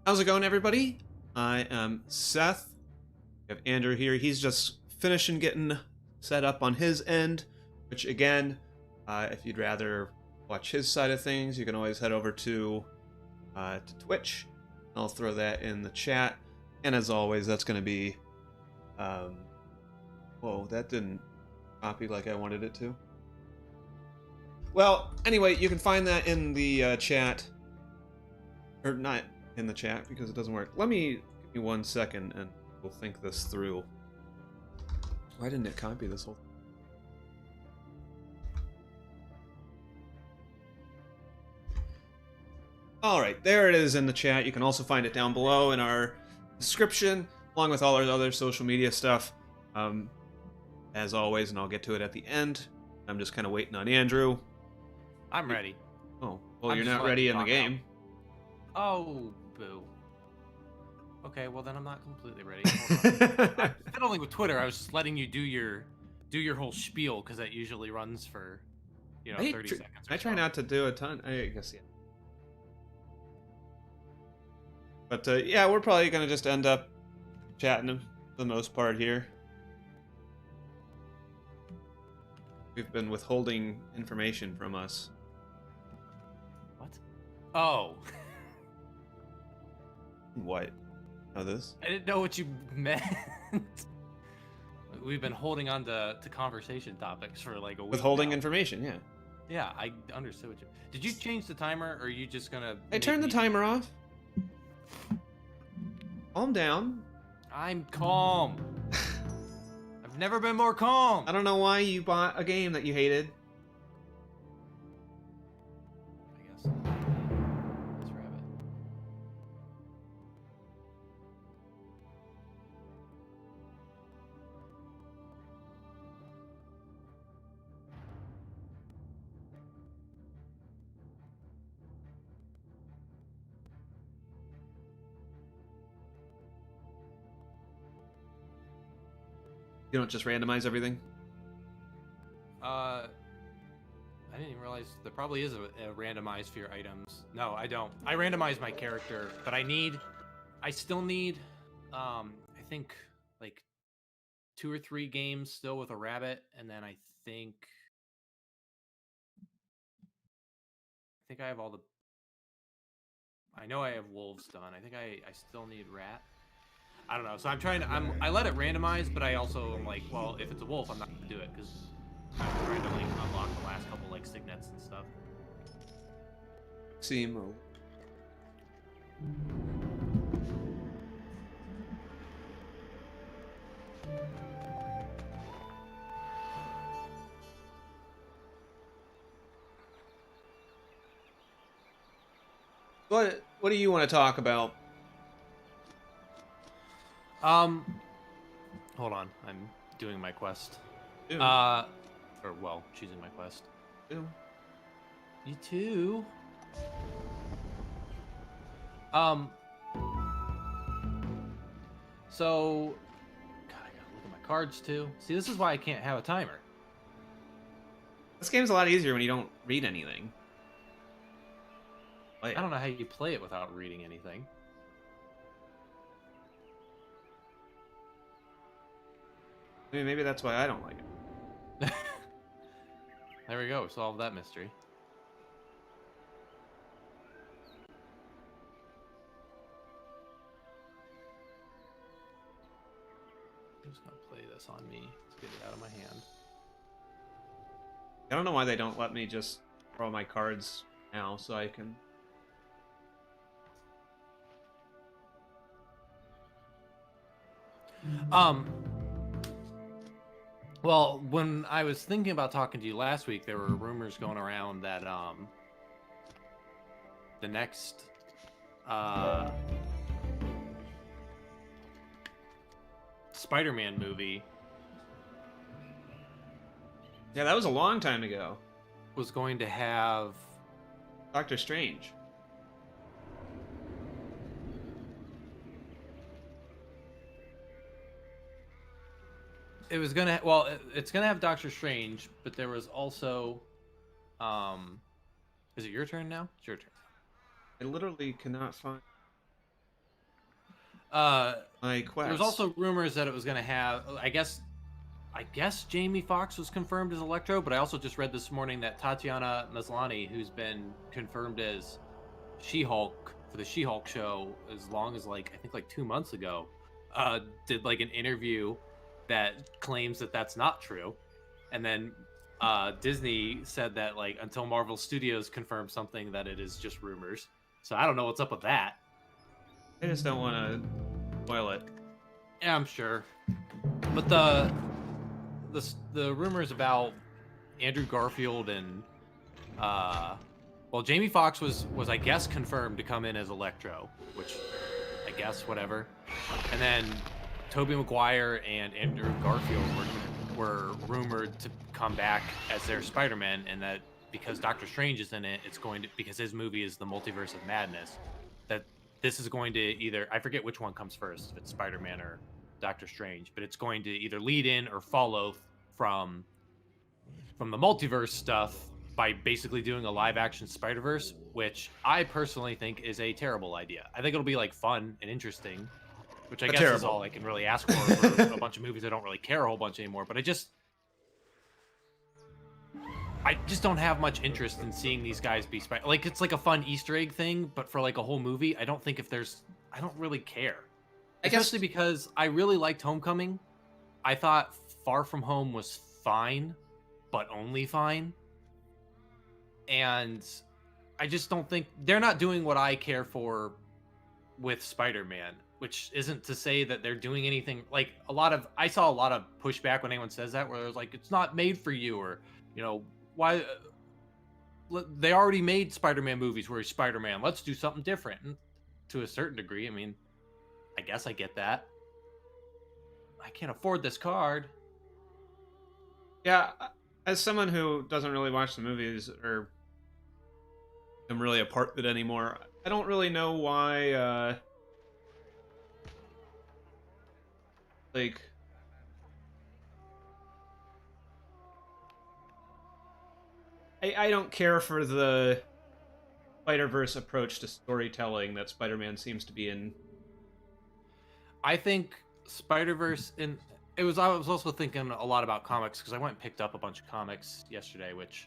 How's it going, everybody? I am Seth. We have Andrew here. He's just finishing getting set up on his end, which again, if you'd rather watch his side of things, you can always head over to Twitch. I'll throw that in the chat. And as always, that's going to be... whoa, that didn't copy like I wanted it to. Well, anyway, you can find that in the chat. Or not in the chat, because it doesn't work. Give me 1 second, and we'll think this through. Why didn't it copy this whole thing? Alright, there it is in the chat. You can also find it down below in our description, along with all our other social media stuff. As always, and I'll get to it at the end. I'm just kind of waiting on Andrew. I'm ready. Oh, well, you're not ready in the game. Oh, boo. Okay, well then I'm not completely ready. Hold on. I'm fiddling with Twitter. I was just letting you do your whole spiel because that usually runs for 30 seconds. I try not to do a ton. I guess yeah. But yeah, we're probably gonna just end up chatting for the most part here. We've been withholding information from us. What? Oh. What? Oh, this? I didn't know what you meant. We've been holding on to conversation topics for like a week. Withholding now. information, yeah. Yeah, I understood what you... Did you change the timer, or are you just gonna... I turned the timer off. Calm down. I'm calm. I've never been more calm. I don't know why you bought a game that you hated. I guess. This rabbit. You don't just randomize everything? I didn't even realize there probably is a randomize for your items. No, I don't. I randomize my character, but I still need, I think like 2 or 3 games still with a rabbit, and then I think I have all the, I know I have wolves done. I think I still need rat. I don't know. So I'm trying to, I let it randomize, but I also am like, well, if it's a wolf, I'm not gonna do it because I'm trying to like unlock the last couple like signets and stuff. Simo. What do you want to talk about? Hold on. I'm doing my quest. Ew. Or well, choosing my quest. Ew. You too. So, God, I gotta look at my cards too. See, this is why I can't have a timer. This game's a lot easier when you don't read anything. I don't know how you play it without reading anything. I mean, maybe that's why I don't like it. There we go. Solve that mystery. I'm just gonna play this on me. Let's get it out of my hand. I don't know why they don't let me just draw my cards now so I can... Well, when I was thinking about talking to you last week, there were rumors going around that the next Spider-Man movie Yeah, that was a long time ago. was going to have Doctor Strange. it was gonna well it's gonna have Doctor Strange, but there was also is it your turn now? It's your turn. I literally cannot find... my quest. There was also rumors that it was going to have. I guess Jamie Foxx was confirmed as Electro, but I also just read this morning that Tatiana Maslany, who's been confirmed as She-Hulk for the She-Hulk show as long as I think 2 months ago, did an interview that claims that that's not true, and then Disney said that until Marvel Studios confirms something, that it is just rumors. So I don't know what's up with that. I just don't want to spoil it. Yeah, I'm sure. But the rumors about Andrew Garfield and Jamie Foxx was I guess confirmed to come in as Electro, which I guess whatever. And then Tobey Maguire and Andrew Garfield were rumored to come back as their Spider-Man, and that because Doctor Strange is in it, it's going to, because his movie is the Multiverse of Madness, that this is going to either, I forget which one comes first, if it's Spider-Man or Doctor Strange, but it's going to either lead in or follow from the multiverse stuff by basically doing a live action Spider-Verse, which I personally think is a terrible idea. I think it'll be fun and interesting, which I guess is all I can really ask for a bunch of movies I don't really care a whole bunch anymore. But I just don't have much interest in seeing these guys be it's a fun Easter egg thing, but for a whole movie, I don't really care. Especially because I really liked Homecoming. I thought Far From Home was fine, but only fine. And I just don't think they're not doing what I care for with Spider-Man, which isn't to say that they're doing anything. I saw a lot of pushback when anyone says that, where there's it's not made for you, or why they already made Spider-Man movies where he's Spider-Man. Let's do something different. And to a certain degree, I mean, I guess I get that. I can't afford this card. Yeah, as someone who doesn't really watch the movies or am really a part of it anymore, I don't really know why, I don't care for the Spider-Verse approach to storytelling that Spider-Man seems to be in. I think Spider-Verse, I was also thinking a lot about comics, because I went and picked up a bunch of comics yesterday, which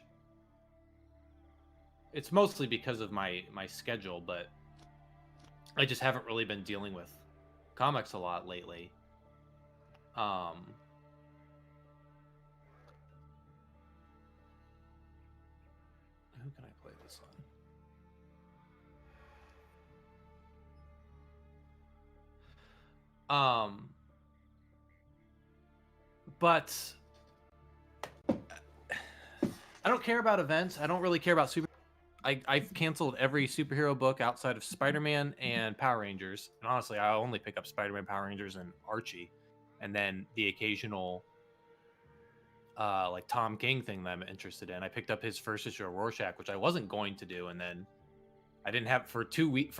it's mostly because of my schedule, but I just haven't really been dealing with comics a lot lately. Who can I play this on? But I don't care about events. I don't really care about I've canceled every superhero book outside of Spider-Man and Power Rangers. And honestly, I only pick up Spider-Man, Power Rangers, and Archie. And then the occasional Tom King thing that I'm interested in. I picked up his first issue of Rorschach, which I wasn't going to do, and then I didn't have for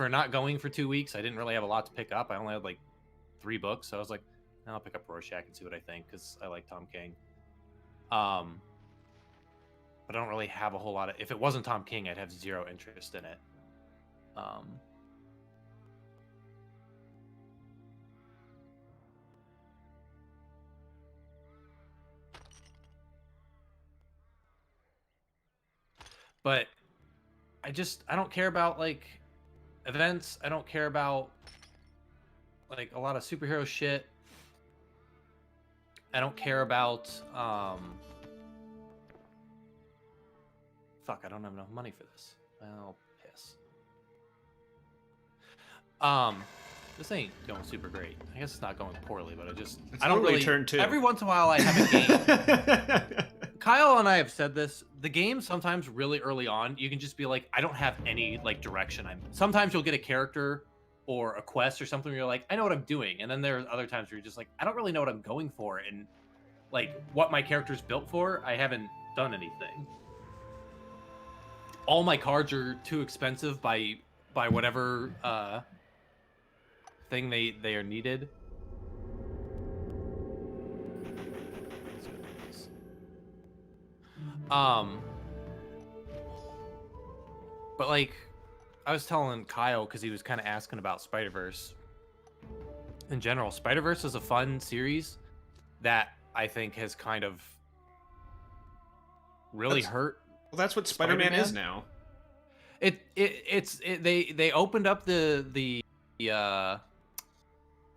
not going for 2 weeks, I didn't really have a lot to pick up. I only had 3 books, so I was like, I'll pick up Rorschach and see what I think, because I like Tom King. But I don't really have a whole lot of... If it wasn't Tom King, I'd have zero interest in it. But I don't care about events. I don't care about a lot of superhero shit. I don't care about fuck, I don't have enough money for this. Oh, piss. This ain't going super great. I guess it's not going poorly, but I don't really turn 2. Every once in a while I have a game. Kyle and I have said this. The game sometimes really early on, you can just be like, I don't have any direction. Sometimes you'll get a character or a quest or something where you're like, I know what I'm doing. And then there's other times where you're just like, I don't really know what I'm going for. And what my character's built for, I haven't done anything. All my cards are too expensive by whatever thing they are needed. But I was telling Kyle, because he was kind of asking about Spider-Verse, in general. Spider-Verse is a fun series that I think has kind of really hurt. Well, that's what Spider-Man is now. They opened up the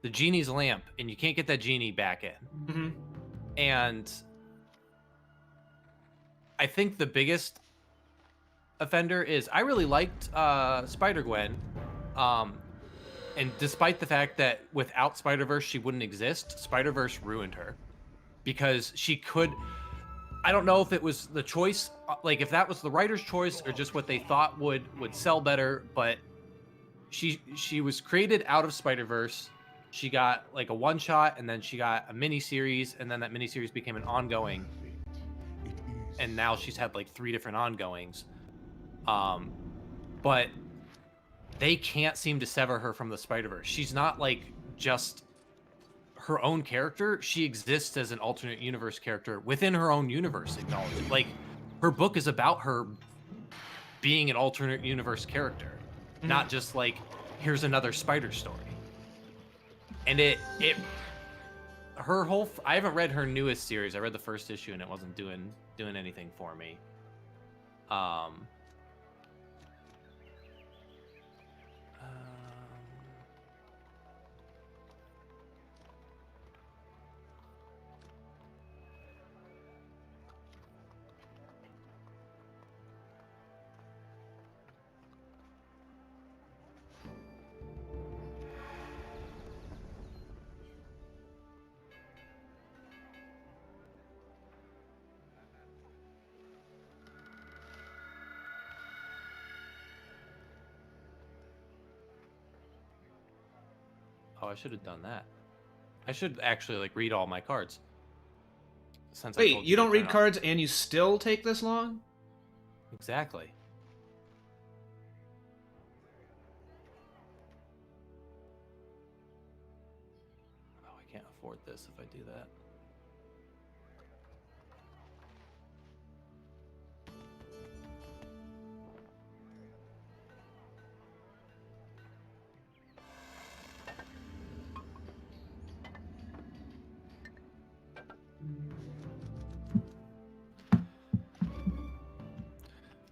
genie's lamp, and you can't get that genie back in. Mm-hmm. And I think the biggest offender is I really liked Spider-Gwen. And despite the fact that without Spider-Verse she wouldn't exist, Spider-Verse ruined her. Because she could... I don't know if it was the choice, like if that was the writer's choice or just what they thought would sell better, but she was created out of Spider-Verse. She got like a one-shot, and then she got a mini-series, and then that mini-series became an ongoing. And now she's had like 3 different ongoings. But they can't seem to sever her from the Spider-Verse. She's not like just her own character. She exists as an alternate universe character within her own universe, acknowledged. Like, her book is about her being an alternate universe character, not just like, here's another Spider story. And her whole... I haven't read her newest series. I read the first issue and it wasn't doing anything for me. Oh, I should have done that. I should actually like read all my cards. Since Wait, you don't read cards and you still take this long? Exactly. Oh, I can't afford this if I do that.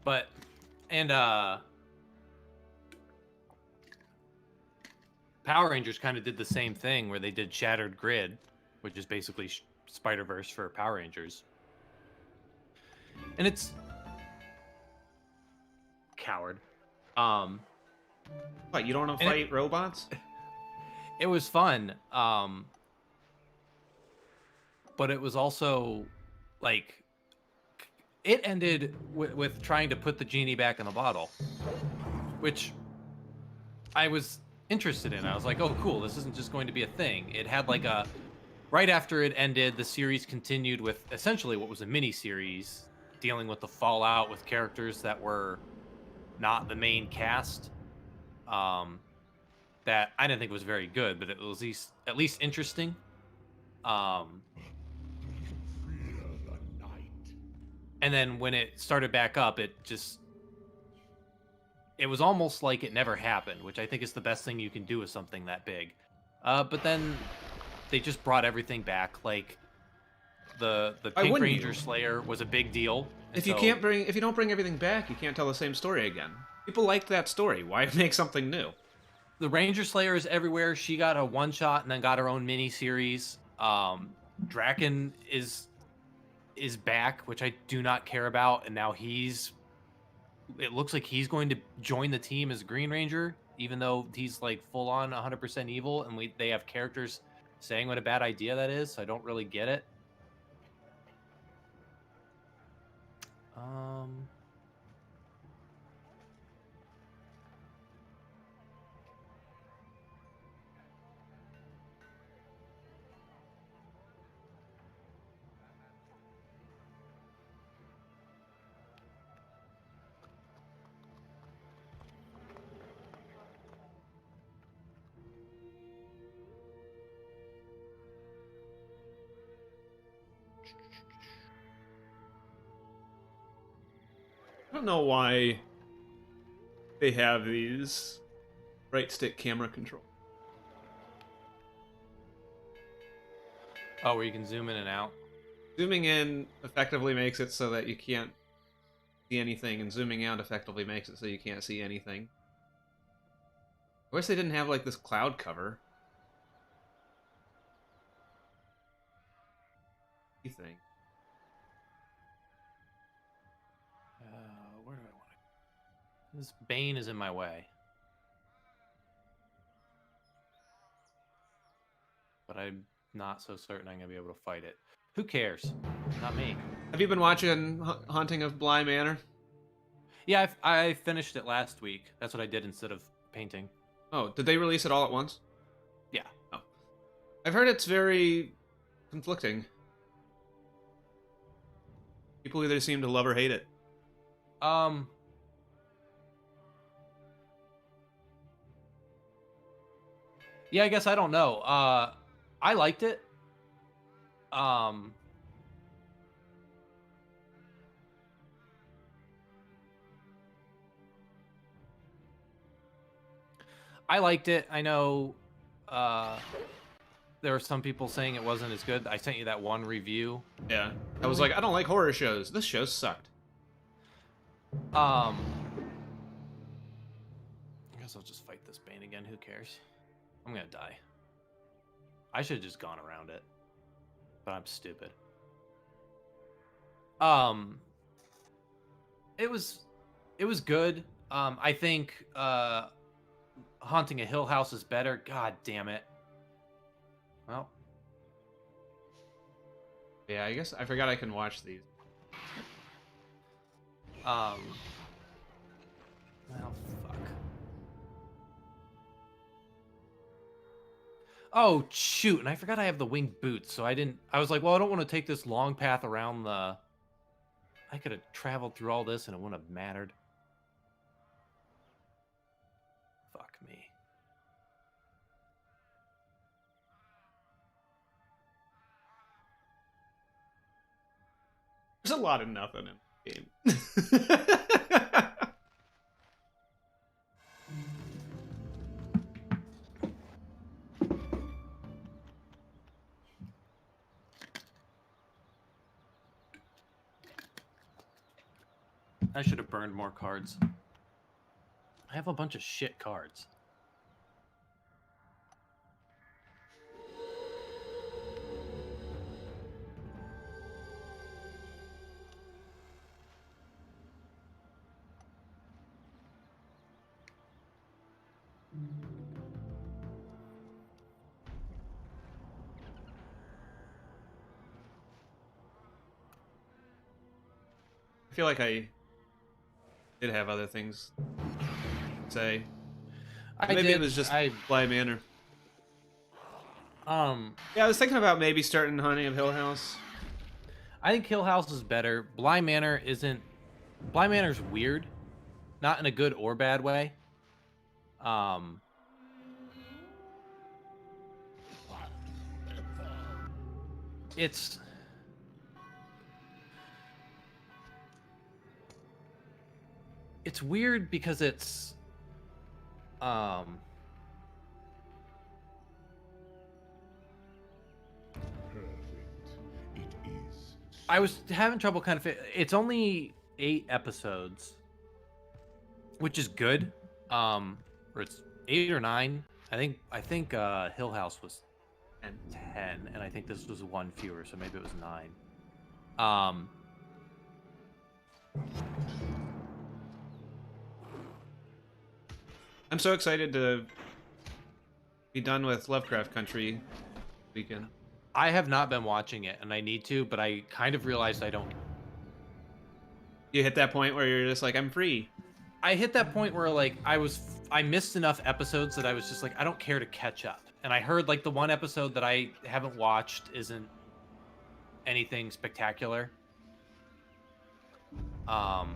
But, and Power Rangers kind of did the same thing where they did Shattered Grid, which is basically Spider-Verse for Power Rangers. And it's... Coward. What, you don't want to fight robots? It was fun. But it was also, like... It ended with trying to put the genie back in the bottle, which I was interested in. I was like, oh, cool, this isn't just going to be a thing. It had like a... Right after it ended, the series continued with essentially what was a mini-series dealing with the fallout with characters that were not the main cast. That I didn't think was very good, but it was at least interesting. And then when it started back up, it was almost like it never happened, which I think is the best thing you can do with something that big. But then they just brought everything back. Like the Pink Ranger Slayer was a big deal. If you don't bring everything back, you can't tell the same story again. People liked that story. Why make something new? The Ranger Slayer is everywhere. She got a one-shot and then got her own mini-series. Draken is back, which I do not care about, and now it looks like he's going to join the team as Green Ranger, even though he's like full on 100% evil, and they have characters saying what a bad idea that is, so I don't really get it. I don't know why they have these right stick camera control. Oh, where you can zoom in and out. Zooming in effectively makes it so that you can't see anything, and zooming out effectively makes it so you can't see anything. I wish they didn't have like this cloud cover. You think? Where do I want to? This Bane is in my way. But I'm not so certain I'm going to be able to fight it. Who cares? Not me. Have you been watching Haunting of Bly Manor? Yeah, I finished it last week. That's what I did instead of painting. Oh, did they release it all at once? Yeah. Oh. I've heard it's very conflicting. People either seem to love or hate it. Yeah, I guess I don't know. I liked it. I liked it. I know there were some people saying it wasn't as good. I sent you that one review. Yeah. I was like, I don't like horror shows. This show sucked. I guess I'll just fight this Bane again. Who cares? I'm gonna die. I should have just gone around it. But I'm stupid. It was good. I think Haunting a Hill House is better. God damn it. Well. Yeah, I guess I forgot I can watch these. Well, fuck. Oh, shoot. And I forgot I have the winged boots, so I was like, well, I don't want to take this long path around the... I could have traveled through all this and it wouldn't have mattered. Fuck me. There's a lot of nothing in the game. I should have burned more cards. I have a bunch of shit cards. I feel like I did have other things to say. Maybe it was just Bly Manor. Yeah, I was thinking about maybe starting Haunting of Hill House. I think Hill House is better. Bly Manor isn't... Bly Manor's weird. Not in a good or bad way. It's weird because it's I was having trouble kind of it's only 8 episodes, which is good. Or it's 8 or 9. I think Hill House was 10, and I think this was 1 fewer, so maybe it was 9. I'm so excited to be done with Lovecraft Country weekend. I have not been watching it, and I need to, but I kind of realized I don't. You hit that point where you're just like, I'm free. I hit that point where like I missed enough episodes that I was just like, I don't care to catch up. And I heard like the one episode that I haven't watched isn't anything spectacular. I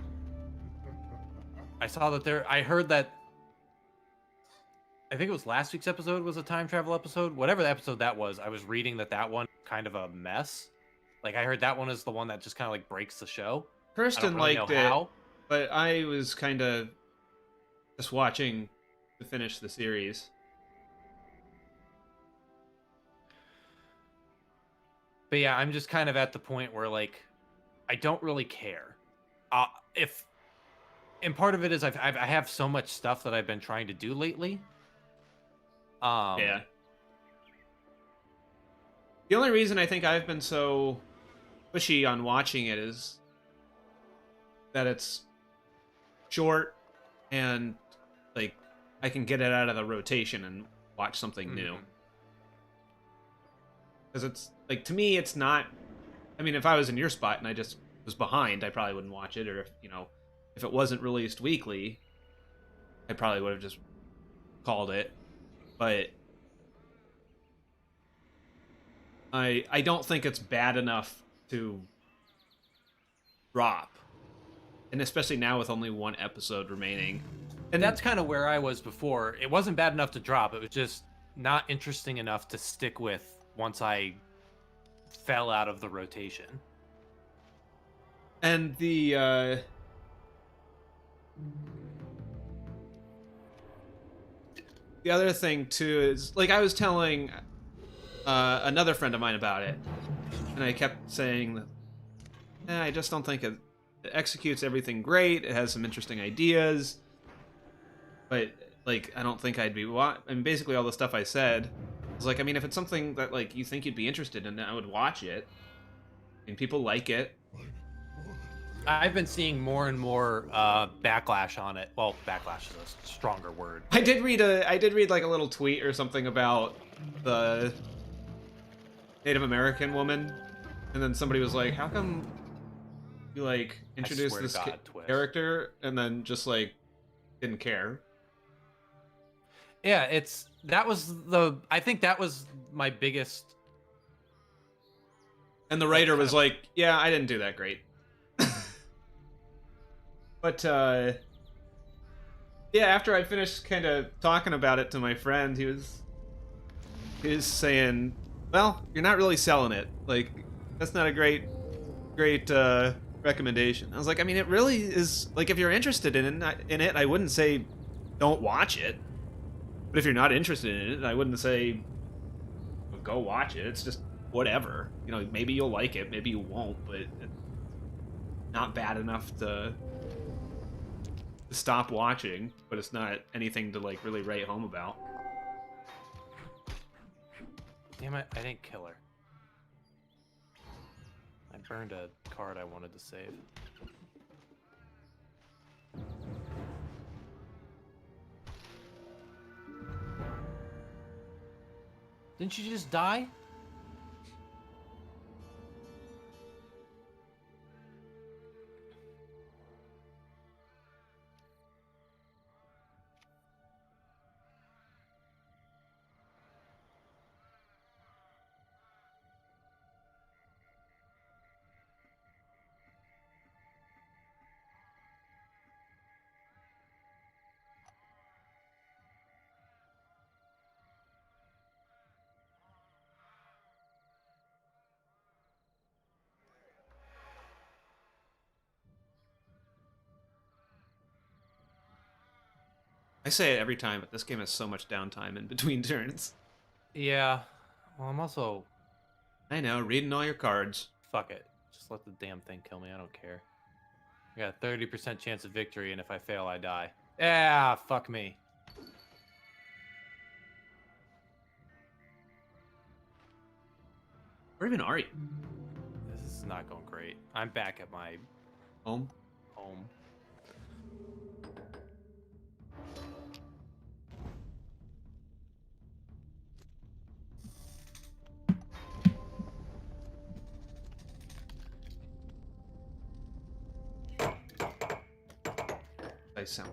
saw that I heard that. I think it was last week's episode was a time travel episode. Whatever the episode that was, I was reading that one kind of a mess. Like I heard that one is the one that just kind of like breaks the show. Kirsten liked it, but I was kind of just watching to finish the series. But yeah, I'm just kind of at the point where like I don't really care. If and part of it is I have so much stuff that I've been trying to do lately. Yeah. The only reason I think I've been so pushy on watching it is that it's short and like I can get it out of the rotation and watch something new. Because it's like, to me, it's not. I mean, if I was in your spot and I just was behind, I probably wouldn't watch it. Or if it wasn't released weekly, I probably would have just called it. But I don't think it's bad enough to drop, and especially now with only one episode remaining. And that's kind of where I was before. It wasn't bad enough to drop. It was just not interesting enough to stick with once I fell out of the rotation. And the other thing too is, like, I was telling another friend of mine about it, and I kept saying that I just don't think it executes everything great. It has some interesting ideas, but like, I don't think I'd be. I mean, basically all the stuff I said was like, I mean, if it's something that like you think you'd be interested in, I would watch it. I mean, people like it. I've been seeing more and more backlash on it. Well, backlash is a stronger word. I did read like a little tweet or something about the Native American woman, and then somebody was like, "How come you like introduced this character and then just like didn't care?" Yeah, I think that was my biggest. And the writer was like, "Yeah, I didn't do that great." But yeah, after I finished kind of talking about it to my friend, he was saying, "Well, you're not really selling it. Like, that's not a great recommendation." I was like, I mean, it really is. Like, if you're interested in it, I wouldn't say don't watch it. But if you're not interested in it, I wouldn't say go watch it. It's just whatever. You know, maybe you'll like it, maybe you won't, but it's not bad enough to stop watching, but it's not anything to like really write home about. Damn it, I didn't kill her. I burned a card I wanted to save. Didn't you just die? I say it every time, but this game has so much downtime in between turns. Yeah. Well, I'm also... I know, reading all your cards. Fuck it. Just let the damn thing kill me. I don't care. I got a 30% chance of victory, and if I fail, I die. Yeah, fuck me. Where even are you? This is not going great. I'm back at my Home? home.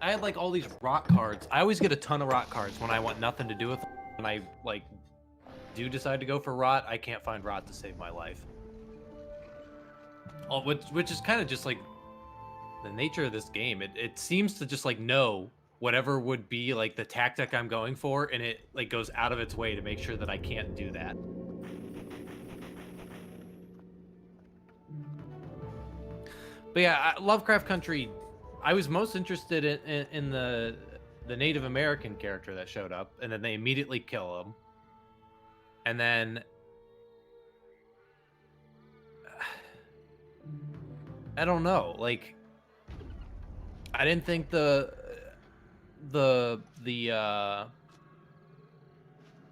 I had like all these rock cards. I always get a ton of rock cards when I want nothing to do with them. When I like do decide to go for rot, I can't find rot to save my life. Oh, which is kind of just like the nature of this game. It seems to just like know whatever would be like the tactic I'm going for, and it like goes out of its way to make sure that I can't do that. But yeah, Lovecraft Country, I was most interested in the Native American character that showed up, and then they immediately kill him. And then I don't know. Like, I didn't think the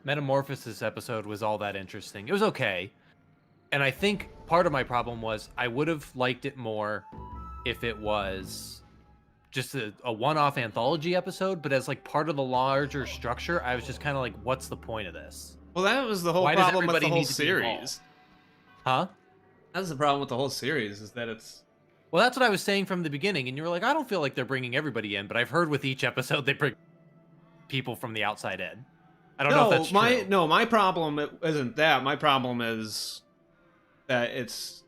Metamorphosis episode was all that interesting. It was okay. And I think part of my problem was I would have liked it more if it was just a one-off anthology episode, but as like part of the larger structure, I was just kind of like, what's the point of this? Well, that was the whole Why does problem with the everybody whole need to be involved? series. Huh? That's the problem with the whole series, is that it's... Well, that's what I was saying from the beginning, and you were like, I don't feel like they're bringing everybody in, but I've heard with each episode they bring people from the outside in. I don't know if that's true. No, my problem isn't that. My problem is that it's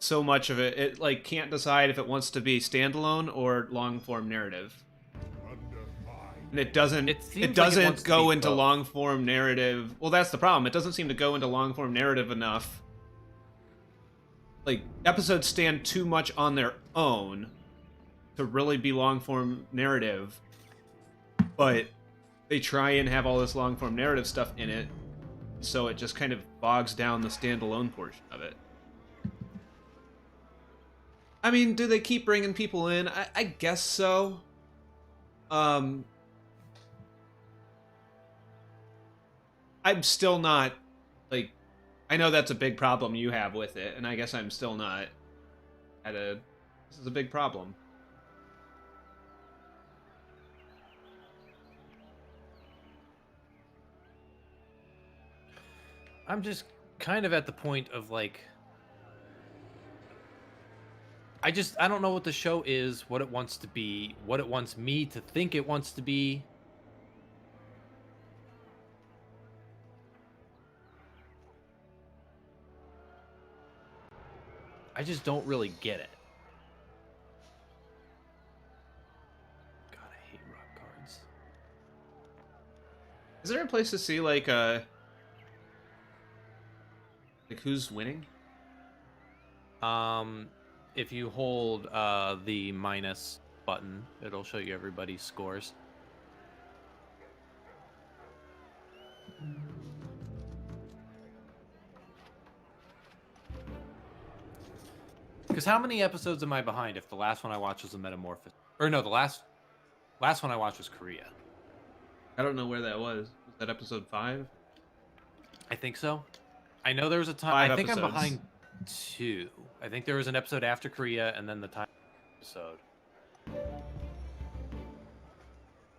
so much of it like can't decide if it wants to be standalone or long form narrative. And it doesn't go into long form narrative. Well, that's the problem. It doesn't seem to go into long form narrative enough. Like, episodes stand too much on their own to really be long form narrative, but they try and have all this long form narrative stuff in it, so it just kind of bogs down the standalone portion of it. I mean, do they keep bringing people in? I guess so. I'm still not, like, I know that's a big problem you have with it, and I guess I'm still not this is a big problem. I'm just kind of at the point of like, I don't know what the show is, what it wants to be, what it wants me to think it wants to be. I just don't really get it. God, I hate rock cards. Is there a place to see like who's winning? If you hold the minus button, it'll show you everybody's scores. Because how many episodes am I behind if the last one I watched was a Metamorphosis? Or no, the last one I watched was Korea. I don't know where that was. Was that episode 5? I think so. I know there was a time. 5 I think episodes. I'm behind 2. I think there was an episode after Korea and then the time episode.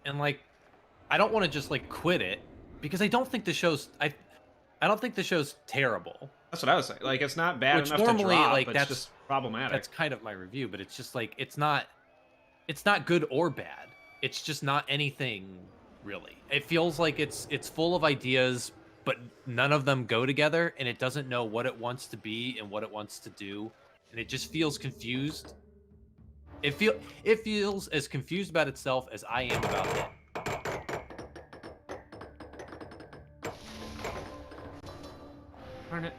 And like, I don't want to just like quit it because I don't think the show's I don't think the show's terrible. That's what I was saying. Like, it's not bad enough normally, to drop, like, it's that's just problematic. That's kind of my review, but it's just like it's not good or bad. It's just not anything really. It feels like it's full of ideas, but none of them go together, and it doesn't know what it wants to be and what it wants to do, and it just feels confused. It feels as confused about itself as I am about it. Darn it.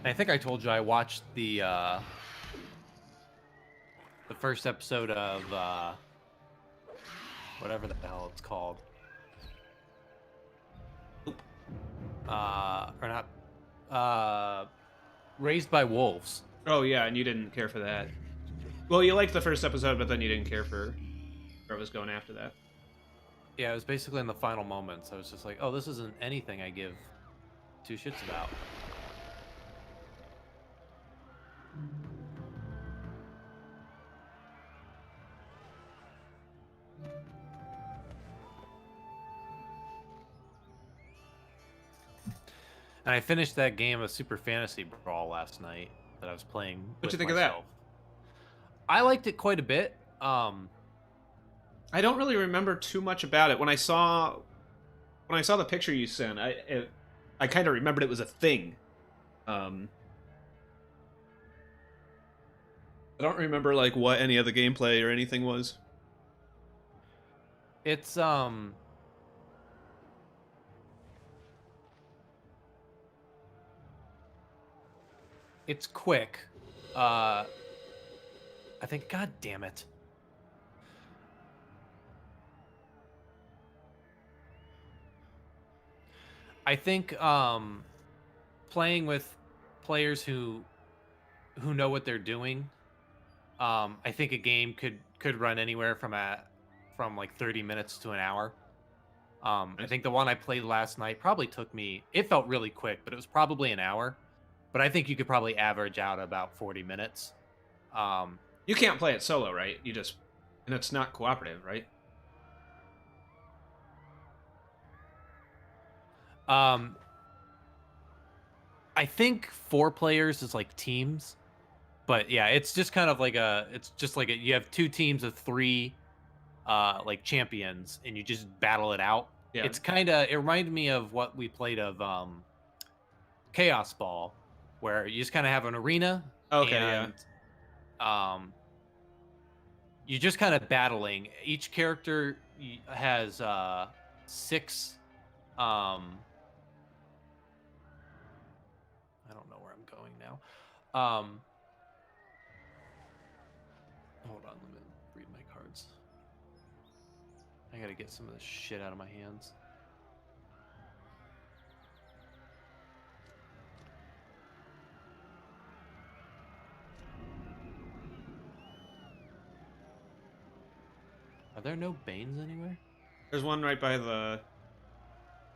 I think I told you I watched the first episode of whatever the hell it's called. Or not. Raised by Wolves. Oh yeah, and you didn't care for that. Well, you liked the first episode, but then you didn't care for where it was going after that. Yeah, it was basically in the final moments. I was just like, oh, this isn't anything I give 2 shits about. And I finished that game of Super Fantasy Brawl last night that I was playing. What'd you with think of myself. that? I liked it quite a bit. I don't really remember too much about it. When I saw the picture you sent, I kind of remembered it was a thing. I don't remember like what any of the gameplay or anything was. It's It's quick. I think. God damn it. I think playing with players who know what they're doing. I think a game could run anywhere from like 30 minutes to an hour. I Nice. think the one I played last night probably took me. It felt really quick, but it was probably an hour. But I think you could probably average out about 40 minutes. Um, You can't play it solo, right? You just, and it's not cooperative, right? um, I think 4 players is like teams, but yeah, it's just kind of like you have 2 teams of 3 like champions and you just battle it out. Yeah. It reminded me of what we played of Chaos Ball, where you just kind of have an arena Okay. Yeah. and um you're just kind of battling. Each character has 6 I don't know where I'm going now. Hold on, let me read my cards. I gotta get some of this shit out of my hands. Are there no Banes anywhere? There's one right by the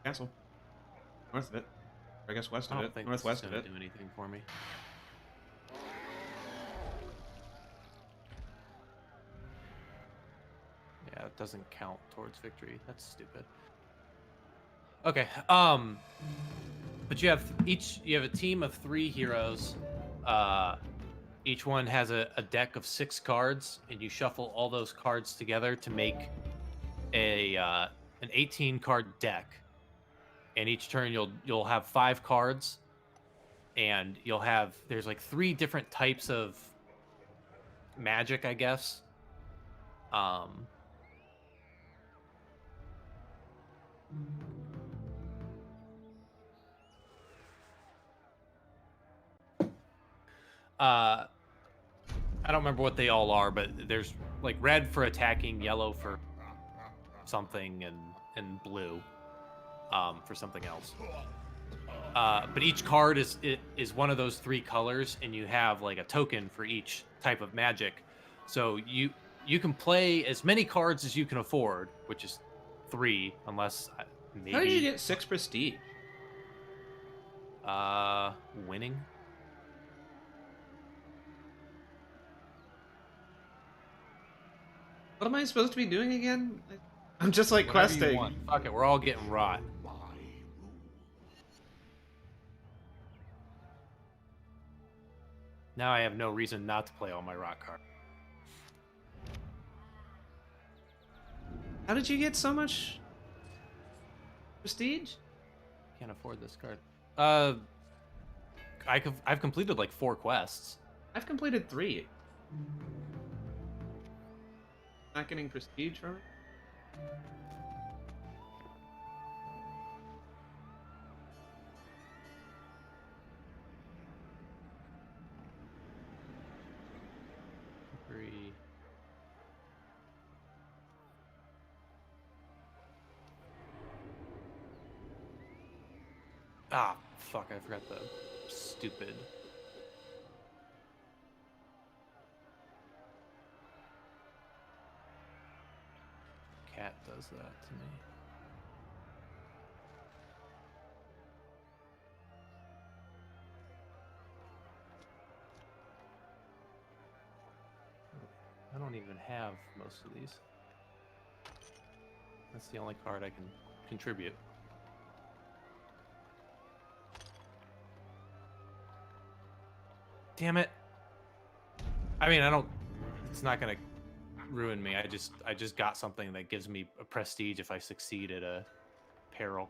castle, north of it. Or I guess west I of don't it, think this is northwest of gonna it. do anything for me. Yeah, it doesn't count towards victory. That's stupid. Okay. But you have a team of 3 heroes. Each one has a deck of 6 cards, and you shuffle all those cards together to make an 18 card deck. And each turn you'll have 5 cards, and there's like 3 different types of magic, I guess. Um, uh, I don't remember what they all are, but there's like red for attacking, yellow for something, and blue for something else. But each card is one of those 3 colors, and you have like a token for each type of magic. So you can play as many cards as you can afford, which is 3, unless How did you maybe get 6 prestige? winning. What am I supposed to be doing again? I'm just like Whatever you questing. want. Fuck it, we're all getting rot. Now I have no reason not to play all my rot cards. How did you get so much prestige? Can't afford this card. I've completed like 4 quests. I've completed 3. Not getting prestige from it? Three. Ah, fuck! I forgot the stupid. Cat does that to me. I don't even have most of these. That's the only card I can contribute. Damn it. I mean, I don't. It's not gonna ruin me. I just got something that gives me a prestige if I succeed at a peril.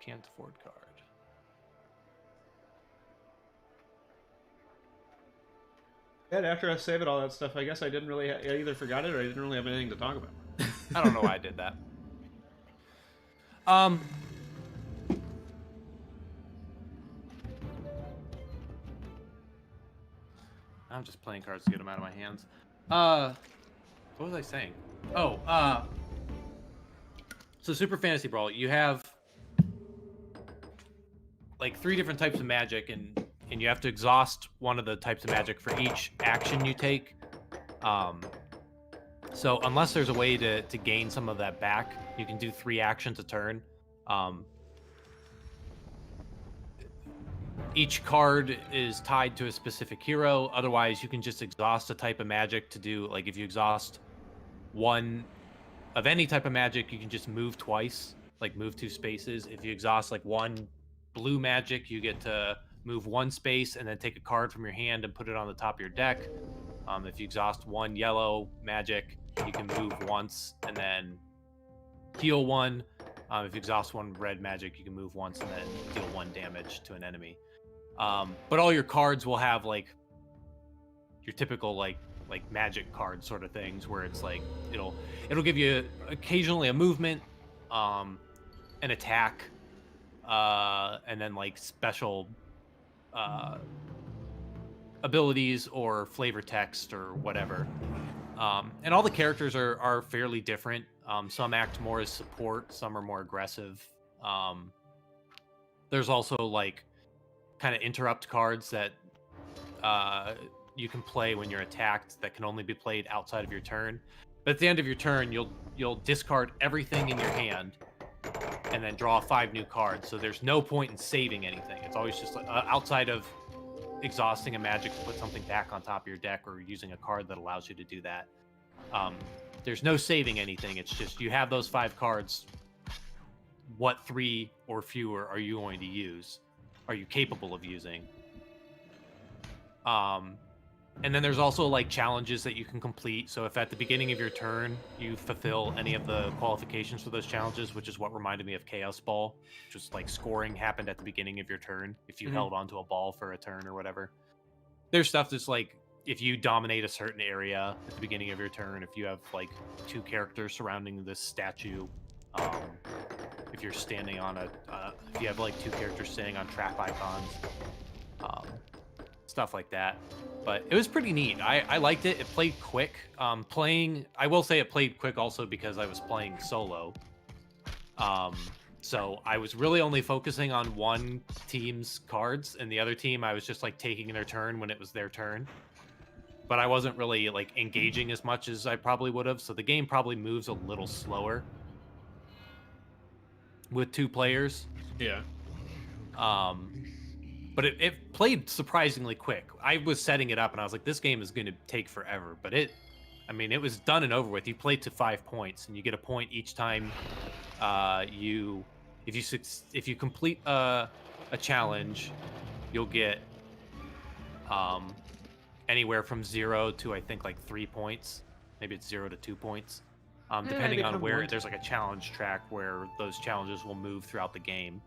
Can't afford card. And after I saved all that stuff, I guess I didn't really. I either forgot it or I didn't really have anything to talk about. I don't know why I did that. I'm just playing cards to get them out of my hands. What was I saying? Oh, so Super Fantasy Brawl, you have like 3 different types of magic, and you have to exhaust one of the types of magic for each action you take. So unless there's a way to gain some of that back, you can do 3 actions a turn. Each card is tied to a specific hero. Otherwise, you can just exhaust a type of magic to do, like if you exhaust one of any type of magic, you can just move twice, like move 2 spaces. If you exhaust like one blue magic, you get to move 1 space and then take a card from your hand and put it on the top of your deck. If you exhaust one yellow magic, you can move once and then heal 1. If you exhaust one red magic, you can move once and then deal 1 damage to an enemy. But all your cards will have like your typical like magic card sort of things, where it's like it'll give you occasionally a movement, an attack, and then like special abilities or flavor text or whatever. And all the characters are fairly different. Some act more as support, some are more aggressive. There's also like kind of interrupt cards that you can play when you're attacked that can only be played outside of your turn. But at the end of your turn, you'll discard everything in your hand and then draw 5 new cards. So there's no point in saving anything. It's always just like, outside of exhausting a magic to put something back on top of your deck or using a card that allows you to do that. There's no saving anything. It's just you have those 5 cards. What 3 or fewer are you going to use? Are you capable of using? And then there's also like challenges that you can complete. So if at the beginning of your turn you fulfill any of the qualifications for those challenges, which is what reminded me of Chaos Ball, just like scoring happened at the beginning of your turn if you held onto a ball for a turn or whatever. There's stuff that's like if you dominate a certain area at the beginning of your turn, if you have like 2 characters surrounding this statue, if you're standing on if you have like 2 characters standing on trap icons, stuff like that. But it was pretty neat. I liked it. It played quick. I will say it played quick also because I was playing solo. So I was really only focusing on one team's cards, and the other team I was just like taking their turn when it was their turn. But I wasn't really like engaging as much as I probably would have. So the game probably moves a little slower with 2 players. Yeah. But it played surprisingly quick. I was setting it up and I was like, this game is going to take forever. But it was done and over with. You play to 5 points and you get a point each time if you complete a challenge, you'll get anywhere from 0 to I think like 3 points. Maybe it's 0 to 2 points. Depending on where there's like a challenge track where those challenges will move throughout the game.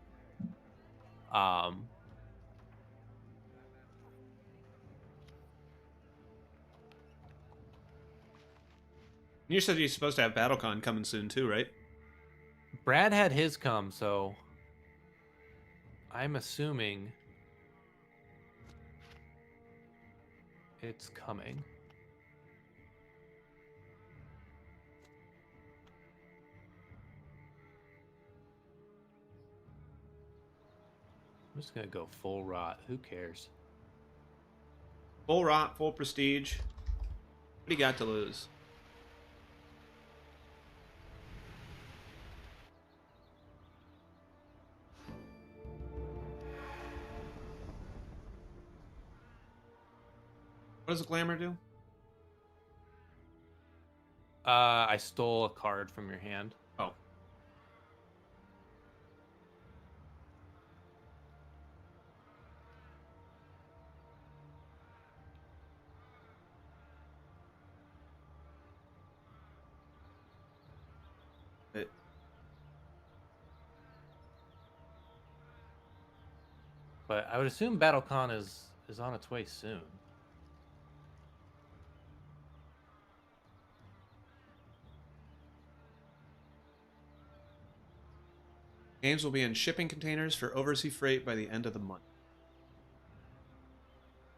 You said you're supposed to have BattleCon coming soon too, right? Brad had his come, so I'm assuming it's coming. I'm just gonna go full rot. Who cares? Full rot, full prestige. What do you got to lose? What does the glamour do? I stole a card from your hand. Oh. But I would assume BattleCon is on its way soon. Games will be in shipping containers for overseas freight by the end of the month.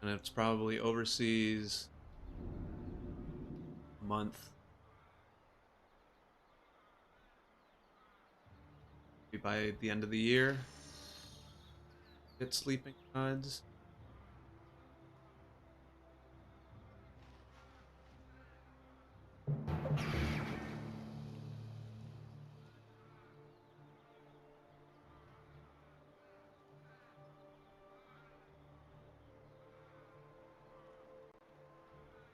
And it's probably overseas month. Maybe by the end of the year. Get sleeping pods.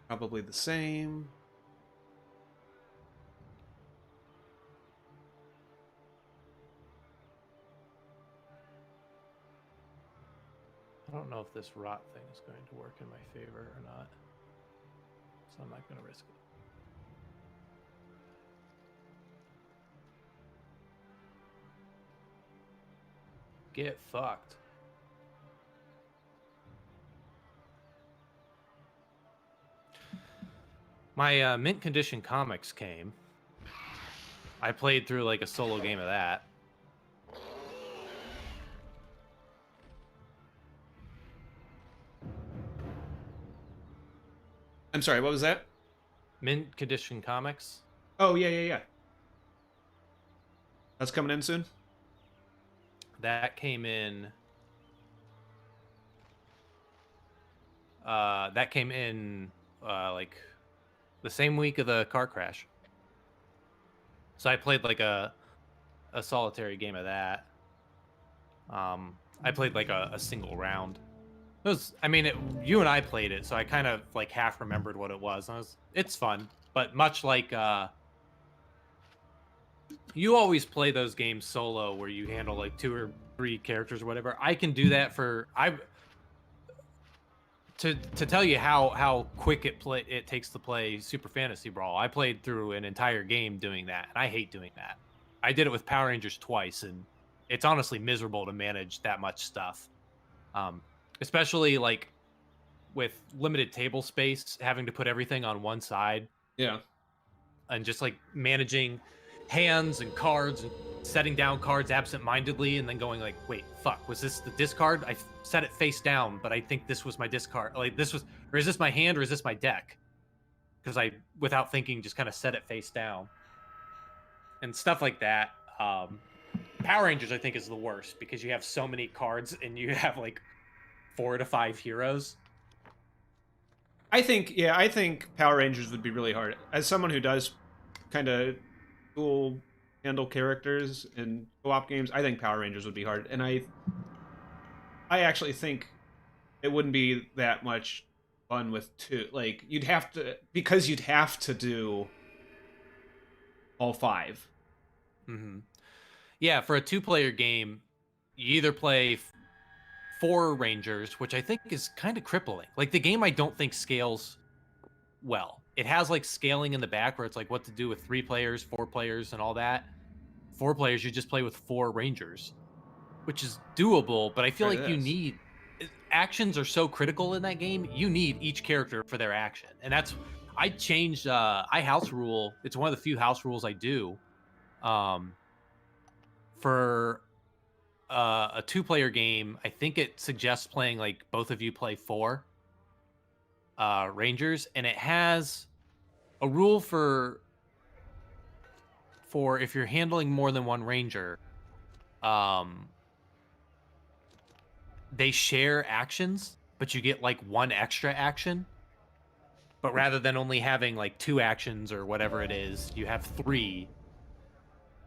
Probably the same. I don't know if this rot thing is going to work in my favor or not, so I'm not going to risk it. Get fucked. My mint condition comics came. I played through like a solo game of that. I'm sorry, what was that? Mint condition comics. Oh, yeah. That's coming in soon? That came in. Like the same week of the car crash. So I played like a solitary game of that. I played like a single round. It was, I mean, you and I played it, so I kind of like half remembered what it was. It's fun, but much like you always play those games solo where you handle like 2 or 3 characters or whatever. I can do that to tell you how quick it takes to play Super Fantasy Brawl. I played through an entire game doing that, and I hate doing that. I did it with Power Rangers twice, and it's honestly miserable to manage that much stuff. Especially like with limited table space, having to put everything on one side. Yeah. And just like managing hands and cards and setting down cards absent-mindedly and then going like, wait, fuck, was this the discard? I set it face down, but I think this was my discard. Like this was, or is this my hand or is this my deck? Because I, without thinking, just kind of set it face down. And stuff like that. Power Rangers, I think, is the worst because you have so many cards and you have like 4 to 5 heroes. I think Power Rangers would be really hard. As someone who does kind of dual handle characters in co-op games, I think Power Rangers would be hard. And I actually think it wouldn't be that much fun with 2. Like you'd have to do all 5. Mm-hmm. Yeah, for a 2-player game, you either play 4 Rangers, which I think is kind of crippling. Like the game I don't think scales well. It has like scaling in the back where it's like what to do with 3 players, 4 players, and all that. 4 players, you just play with 4 Rangers, which is doable, but I feel like you need actions are so critical in that game. You need each character for their action. And that's I changed I house rule. It's one of the few house rules I do. For a 2-player game, I think it suggests playing like both of you play 4 Rangers, and it has a rule for if you're handling more than 1 Ranger, they share actions, but you get like 1 extra action. But rather than only having like 2 actions or whatever it is, you have 3.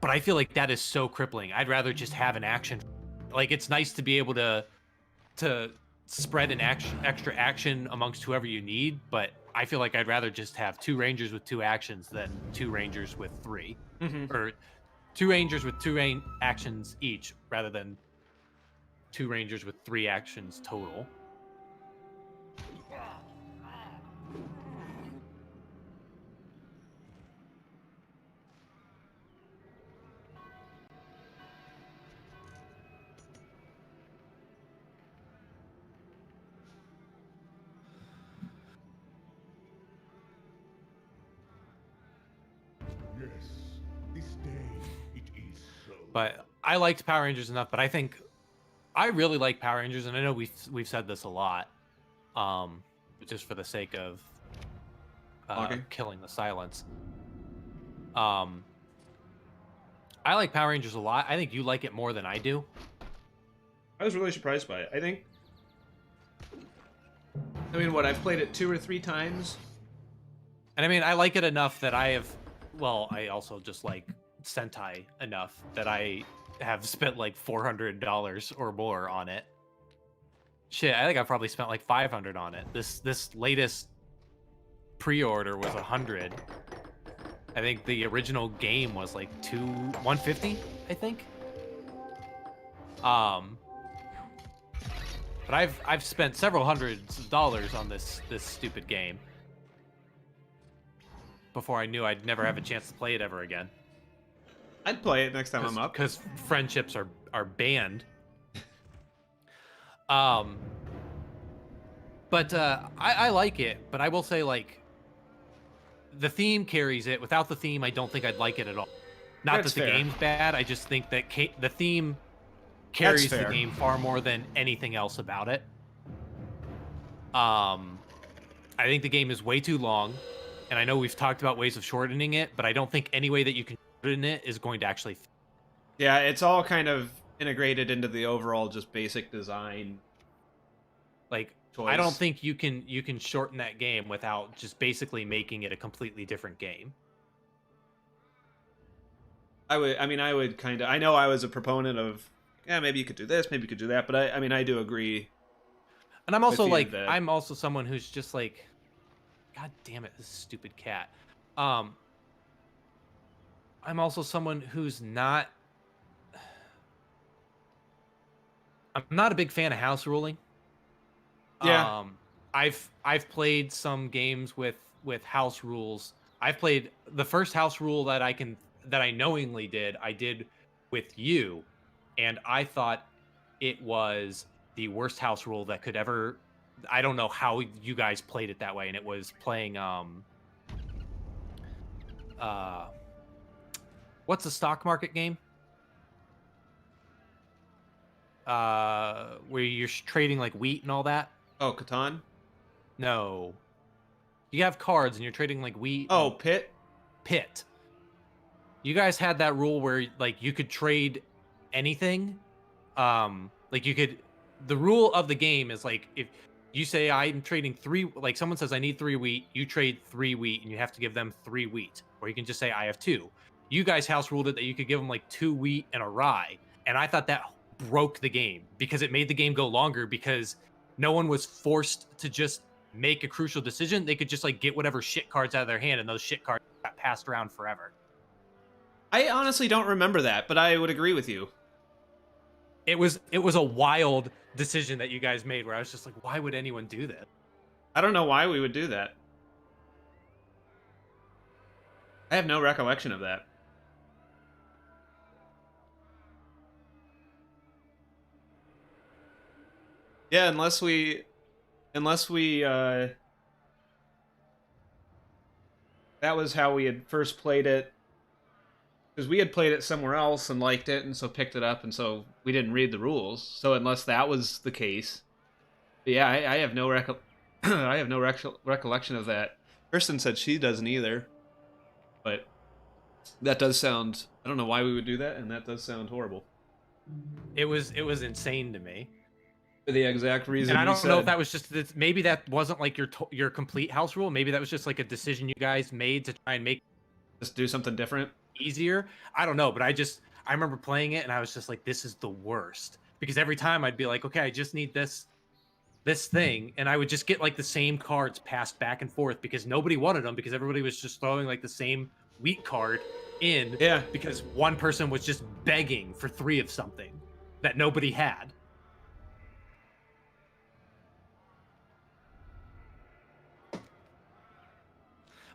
But I feel like that is so crippling. I'd rather just have an action. Like it's nice to be able to spread an extra action amongst whoever you need, but I feel like I'd rather just have 2 Rangers with 2 actions than 2 Rangers with 3. Mm-hmm. Or 2 Rangers with 2 actions each, rather than 2 Rangers with 3 actions total. But I liked Power Rangers enough, but I think I really like Power Rangers, and I know we've said this a lot, just for the sake of killing the silence. I like Power Rangers a lot. I think you like it more than I do. I was really surprised by it. I mean, what, I've played it 2 or 3 times? And I mean, I like it enough that I also just like Sentai enough that I have spent like $400 or more on it. Shit, I think I probably spent like $500 on it. This latest pre-order was $100. I think the original game was like $150, I think. But I've spent several hundreds of dollars on this stupid game before I knew I'd never have a chance to play it ever again. I'd play it next time I'm up. Because friendships are banned. But I like it, but I will say, like, the theme carries it. Without the theme, I don't think I'd like it at all. Not That's that the fair. game's bad, I just think that the theme carries the game far more than anything else about it. I think the game is way too long, and I know we've talked about ways of shortening it, but I don't think any way that you can shorten it is going to actually... Yeah, it's all kind of integrated into the overall just basic design. Like, choice. I don't think you can shorten that game without just basically making it a completely different game. I would kind of... I know I was a proponent of, yeah, maybe you could do this, maybe you could do that, but I do agree. And I'm also like, that. I'm also someone who's just like, God damn it, this stupid cat. I'm also someone who's not... I'm not a big fan of house ruling. Yeah. I've played some games with house rules. I've played the first house rule that I knowingly did. I did with you, and I thought it was the worst house rule that could ever. I don't know how you guys played it that way, and it was playing what's the stock market game? Where you're trading like wheat and all that. Oh, Catan? No. You have cards and you're trading like wheat. Oh, Pit? Pit. You guys had that rule where like you could trade anything. Like you could... The rule of the game is like if you say I'm trading 3... Like someone says I need 3 wheat, you trade 3 wheat and you have to give them 3 wheat. Or you can just say I have 2. You guys house ruled it that you could give them like 2 wheat and a rye. And I thought that broke the game because it made the game go longer because no one was forced to just make a crucial decision. They could just like get whatever shit cards out of their hand, and those shit cards got passed around forever. I honestly don't remember that, but I would agree with you. It was a wild decision that you guys made where I was just like, why would anyone do that? I don't know why we would do that. I have no recollection of that. Yeah, unless we that was how we had first played it. Because we had played it somewhere else and liked it, and so picked it up, and so we didn't read the rules. So unless that was the case, but yeah, I have no I have no recollection of that. Kirsten said she doesn't either, but that does sound... I don't know why we would do that, and that does sound horrible. It was insane to me. For the exact reason. And I don't know if that was just maybe that wasn't like your complete house rule. Maybe that was just like a decision you guys made to try and make just do something different, easier. I don't know, but I remember playing it and I was just like, this is the worst, because every time I'd be like, okay, I just need this thing, and I would just get like the same cards passed back and forth because nobody wanted them, because everybody was just throwing like the same wheat card in. Yeah, because one person was just begging for 3 of something that nobody had.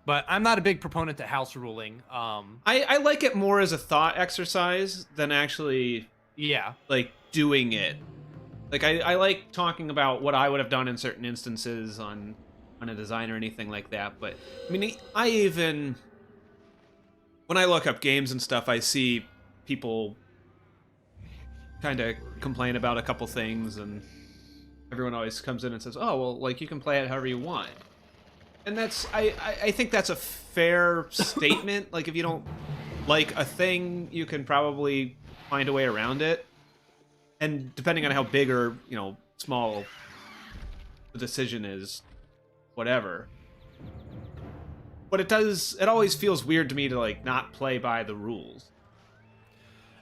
But I'm not a big proponent to house ruling. I like it more as a thought exercise than actually, like doing it. Like I like talking about what I would have done in certain instances on a design or anything like that. But I mean, I even when I look up games and stuff, I see people kind of complain about a couple things, and everyone always comes in and says, "Oh, well, like you can play it however you want." And that's I think that's a fair statement. Like if you don't like a thing, you can probably find a way around it. And depending on how big or, small the decision is, whatever. But it always feels weird to me to like not play by the rules.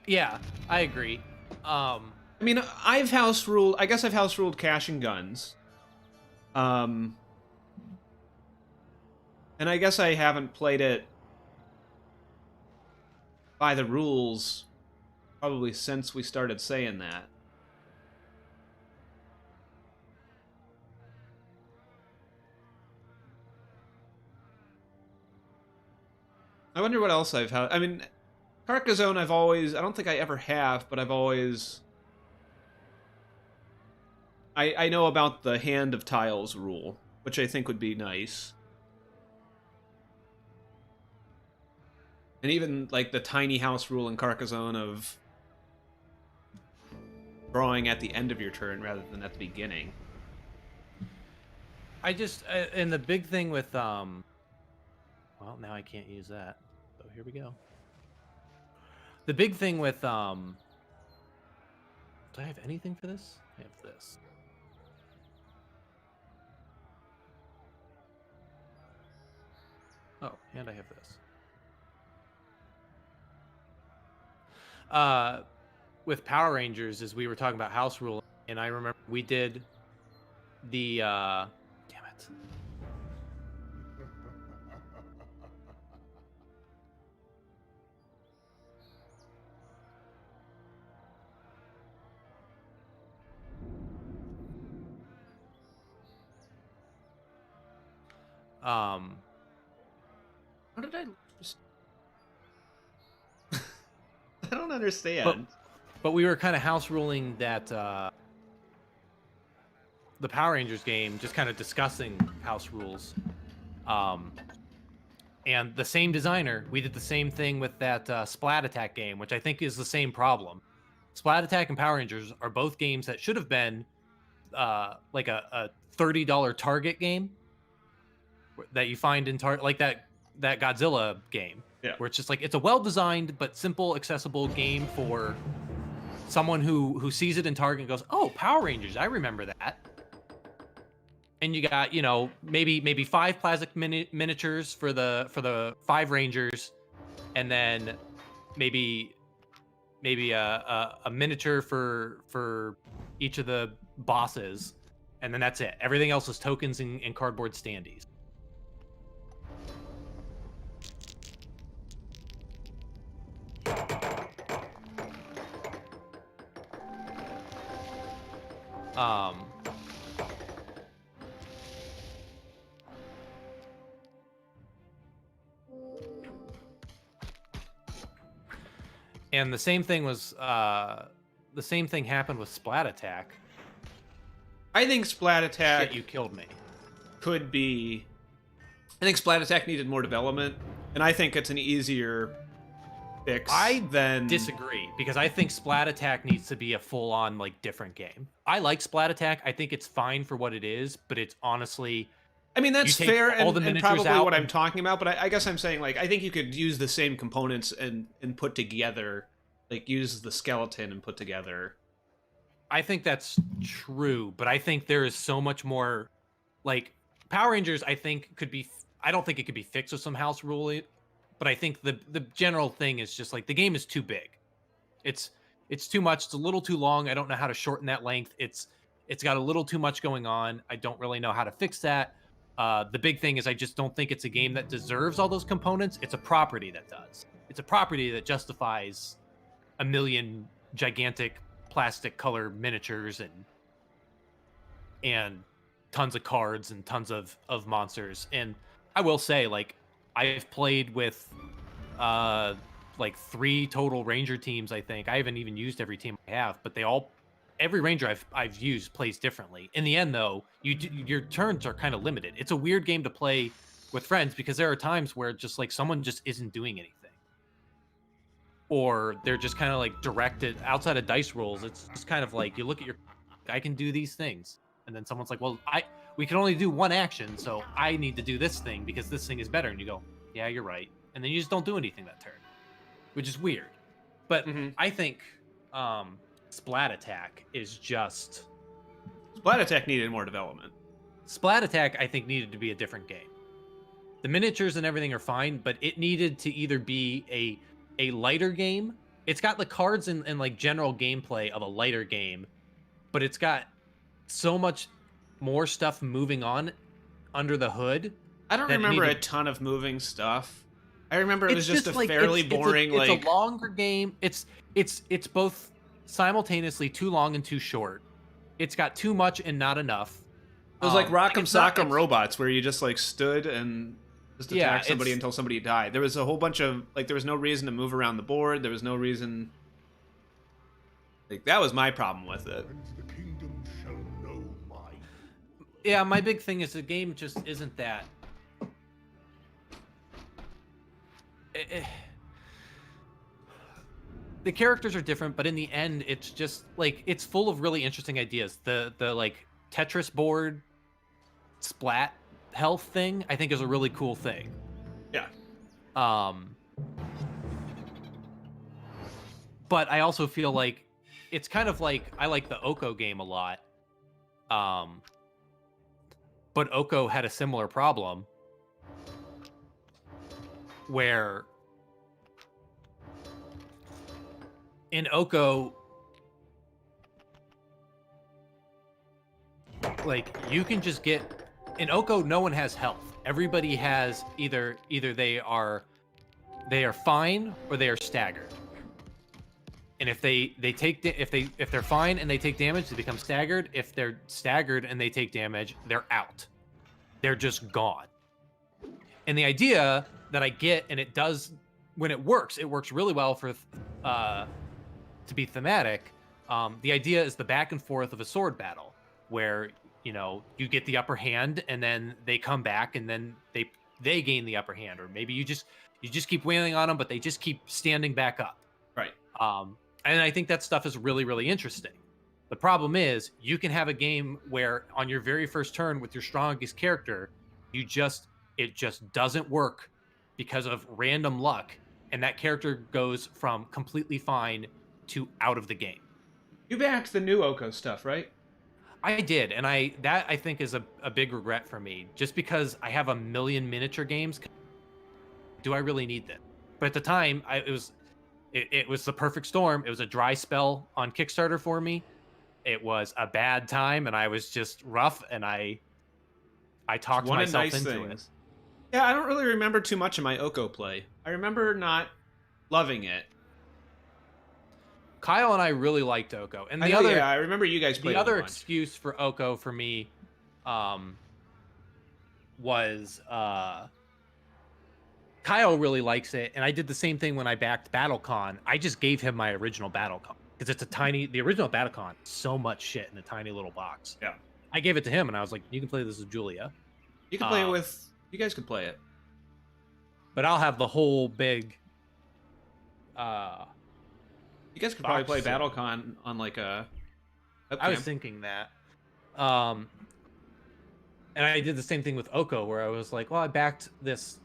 Yeah, I agree. I mean, I guess I've house ruled Cash and Guns. And I guess I haven't played it by the rules probably since we started saying that. I wonder what else I've had. I mean, Carcassonne I don't think I ever have, but I've always... I know about the Hand of Tiles rule, which I think would be nice. And even, like, the tiny house rule in Carcassonne of drawing at the end of your turn rather than at the beginning. And the big thing with, well, now I can't use that. So here we go. The big thing with, do I have anything for this? I have this. Oh, and I have this. With Power Rangers, as we were talking about house rule, and I remember we did the, damn it. How did I just... I don't understand. But we were kind of house ruling that the Power Rangers game, just kind of discussing house rules. And the same designer, we did the same thing with that Splat Attack game, which I think is the same problem. Splat Attack and Power Rangers are both games that should have been like a $30 Target game that you find in like that Godzilla game. Yeah. Where it's just like, it's a well-designed but simple, accessible game for someone who sees it in Target and goes, "Oh, Power Rangers, I remember that." And you got, maybe 5 plastic miniatures for the 5 Rangers, and then maybe a miniature for each of the bosses, and then that's it. Everything else is tokens and cardboard standees. And the same thing happened with Splat Attack. I think Splat Attack... Shit, you killed me. Could be... I think Splat Attack needed more development, and I think it's an easier fix than... disagree, because I think Splat Attack needs to be a full-on, different game. I like Splat Attack. I think it's fine for what it is, but it's honestly... I mean, that's fair and probably out what I'm talking about, but I guess I'm saying, I think you could use the same components and put together, use the skeleton and put together. I think that's true, but I think there is so much more, Power Rangers, I think, I don't think it could be fixed with some house rule, but I think the general thing is just, the game is too big. It's too much. It's a little too long. I don't know how to shorten that length. It's got a little too much going on. I don't really know how to fix that. The big thing is I just don't think it's a game that deserves all those components. It's a property that does. It's a property that justifies a million gigantic plastic color miniatures and tons of cards and tons of monsters. And I will say, I've played with 3 total Ranger teams, I think. I haven't even used every team I have, but every Ranger I've used plays differently. In the end, though, your turns are kind of limited. It's a weird game to play with friends because there are times where just someone just isn't doing anything. or they're just kind of like directed outside of dice rolls. It's just kind of like you look at your, I can do these things, and then someone's like, well, we can only do one action, so I need to do this thing because this thing is better. And you go, yeah, you're right, and then you just don't do anything that turn, which is weird. But I think Splat Attack is just Splat Attack needed more development. Splat Attack, I think, needed to be a different game. The miniatures and everything are fine, but it needed to either be a lighter game. It's got the cards and like general gameplay of a lighter game, but it's got so much more stuff moving on under the hood. I don't remember a ton of moving stuff. I remember it was just a fairly boring. It's a longer game. It's both simultaneously too long and too short. It's got too much and not enough. It was like Rock'em Sock'em Robots, where you just like stood and just attacked somebody until somebody died. There was a whole bunch of like, there was no reason to move around the board. There was no reason. Like, that was my problem with it. Yeah, my big thing is the game just isn't that. The characters are different, but in the end, it's just like it's full of really interesting ideas. The like Tetris board splat health thing, I think, is a really cool thing. Yeah. But I also feel like it's kind of like I like the Oko game a lot. But Oko had a similar problem where in Oko, like, you can just get in Oko, no one has health. Everybody has either they are fine or they are staggered. And if if they're fine and they take damage, they become staggered. If they're staggered and they take damage, they're out. They're just gone. And the idea that I get, and it does when it works really well for to be thematic. The idea is the back and forth of a sword battle, where you get the upper hand, and then they come back, and then they gain the upper hand, or maybe you just keep wailing on them, but they just keep standing back up. Right. And I think that stuff is really, really interesting. The problem is you can have a game where on your very first turn with your strongest character, it just doesn't work because of random luck, and that character goes from completely fine to out of the game. You backed the new Oko stuff, right? I did, and I think is a big regret for me, just because I have a million miniature games. Do I really need that? But at the time, it was the perfect storm. It was a dry spell on Kickstarter for me. It was a bad time, and I was just rough, and I talked myself into it. Yeah, I don't really remember too much of my Oko play. I remember not loving it. Kyle and I really liked Oko, and I remember you guys played. The other excuse for Oko for me, was Kyle really likes it, and I did the same thing when I backed BattleCon. I just gave him my original BattleCon because it's the original BattleCon, so much shit in a tiny little box. Yeah, I gave it to him, and I was like, "You can play this with Julia. You can play it with. You guys could play it, but I'll have the whole big." You guys could probably play BattleCon on like a. I was thinking that. And I did the same thing with Oko, where I was like, well, I backed this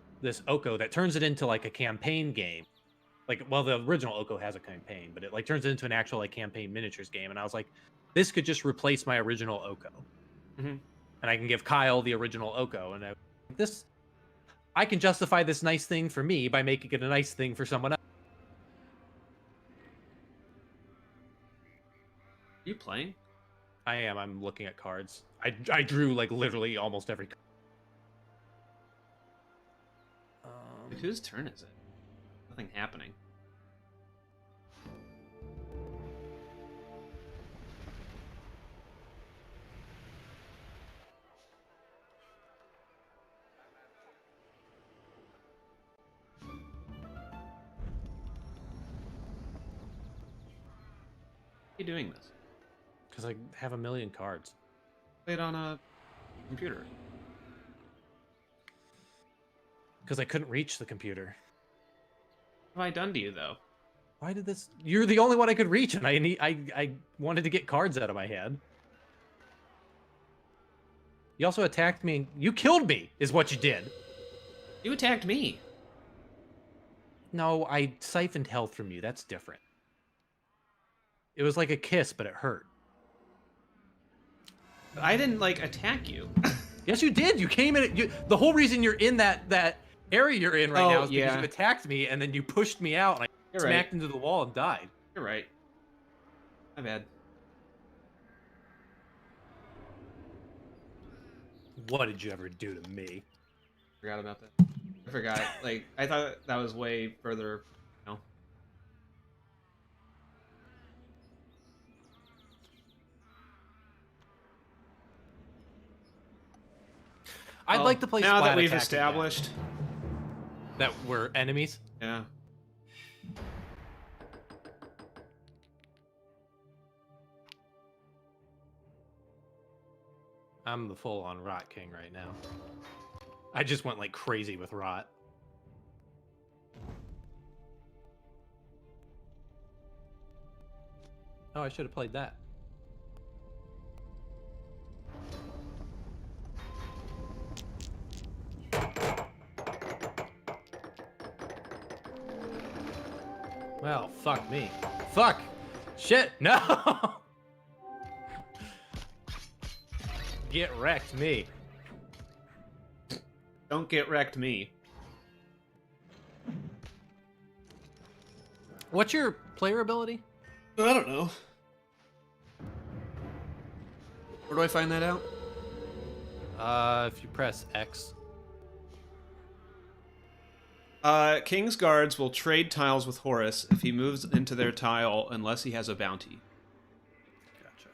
Oko that turns it into like a campaign game. Like, well, the original Oko has a campaign, but it like turns it into an actual like campaign miniatures game. And I was like, this could just replace my original Oko. Mm-hmm. And I can give Kyle the original Oko. And I can justify this nice thing for me by making it a nice thing for someone else. Are you playing? I am. I'm looking at cards. I drew like literally almost every card. Whose turn is it? Nothing happening. Why are you doing this? Because I have a million cards. Play it on a computer. Because I couldn't reach the computer. What have I done to you, though? Why did this? You're the only one I could reach, and I wanted to get cards out of my hand. You also attacked me. You killed me, is what you did. You attacked me. No, I siphoned health from you. That's different. It was like a kiss, but it hurt. But I didn't like attack you. Yes, you did. You came in. The whole reason you're in that area you're in right now is because you attacked me, and then you pushed me out, and I smacked into the wall and died. You're right. My bad. What did you ever do to me? Forgot about that. I forgot. Like, I thought that was way further, you know. I'd like to play now Splat that we've Attack established again. That we're enemies. Yeah. I'm the full-on Rot King right now. I just went like crazy with Rot. Oh, I should have played that. Well, fuck me. Fuck! Shit! No! Get wrecked, me. Don't get wrecked, me. What's your player ability? I don't know. Where do I find that out? If you press X. King's guards will trade tiles with Horus if he moves into their tile unless he has a bounty. Gotcha.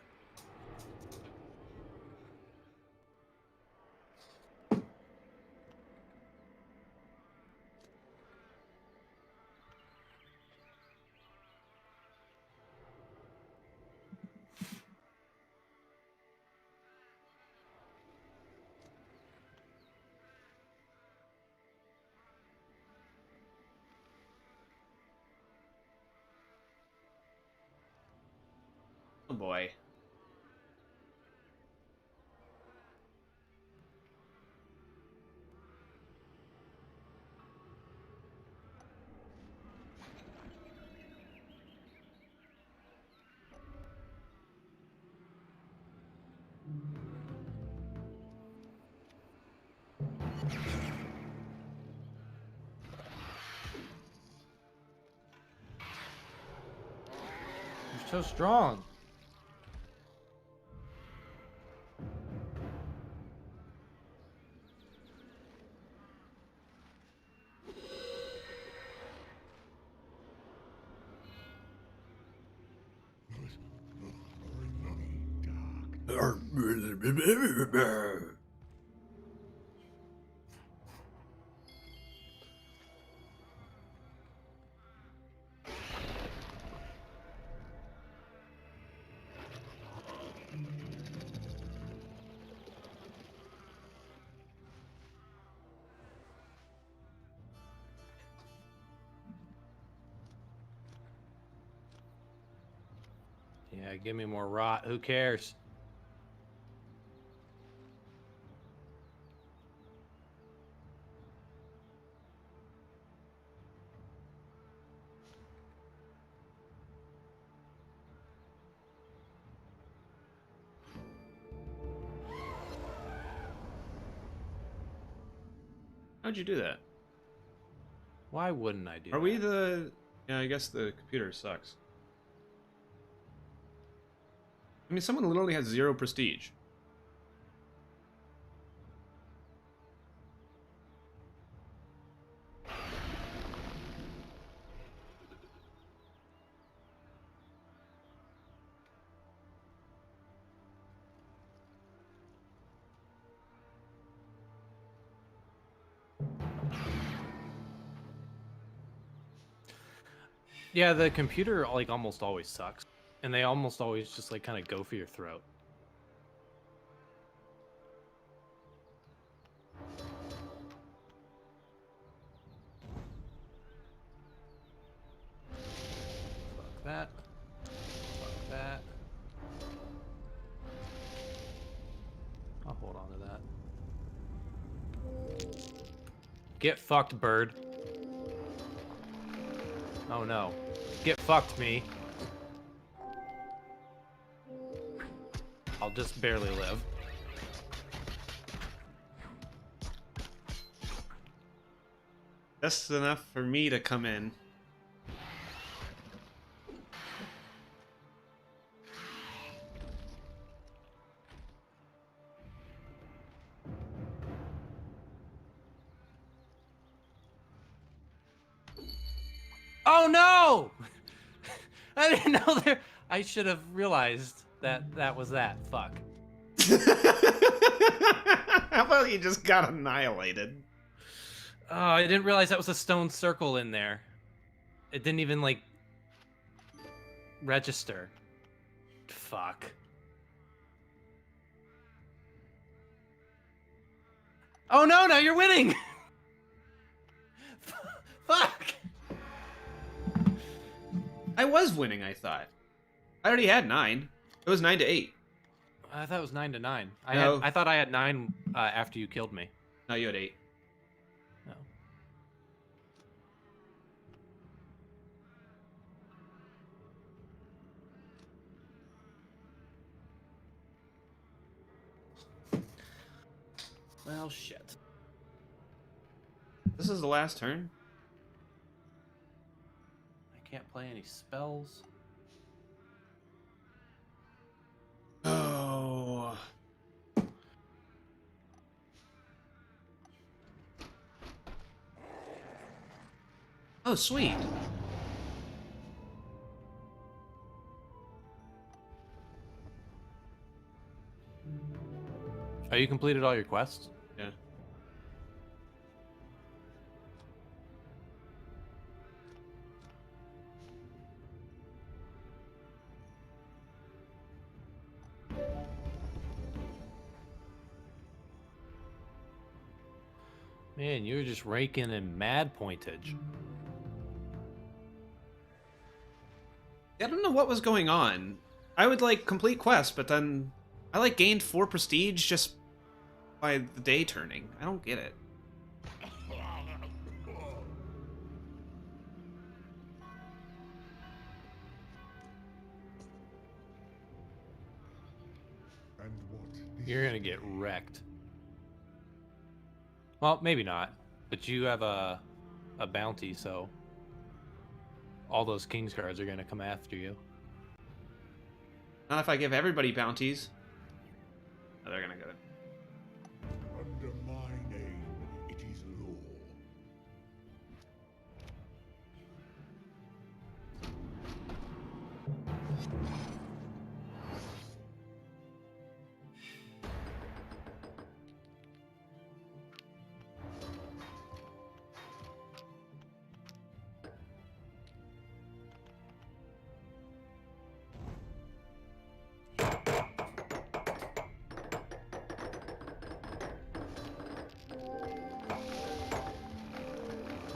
Oh boy. You're so strong. Yeah, give me more Rot. Who cares? How'd you do that? Why wouldn't I do that? Are we the... Yeah, I guess the computer sucks. I mean, someone literally has 0 prestige. Yeah, the computer like almost always sucks. And they almost always just like kind of go for your throat. Get fucked, bird. Oh no. Get fucked, me. I'll just barely live. Just enough for me to come in. Oh no! I didn't know there. I should have realized that was that. Fuck. How about you just got annihilated? Oh, I didn't realize that was a stone circle in there. It didn't even, like, register. Fuck. Oh no, now you're winning! Fuck! I was winning, I thought. I already had 9. It was 9-8. I thought it was 9-9. No. I thought I had 9 after you killed me. No, you had 8. No. Well, shit. This is the last turn? I can't play any spells. Oh. Oh, sweet. Oh, you completed all your quests? Yeah. Man, you were just raking in mad pointage. I don't know what was going on. I would, like, complete quests, but then I, like, gained 4 prestige just by the day turning. I don't get it. And what? You're gonna get wrecked. Well, maybe not. But you have a bounty, so all those king's cards are gonna come after you. Not if I give everybody bounties. Oh, they're gonna go. Under my name, it is law.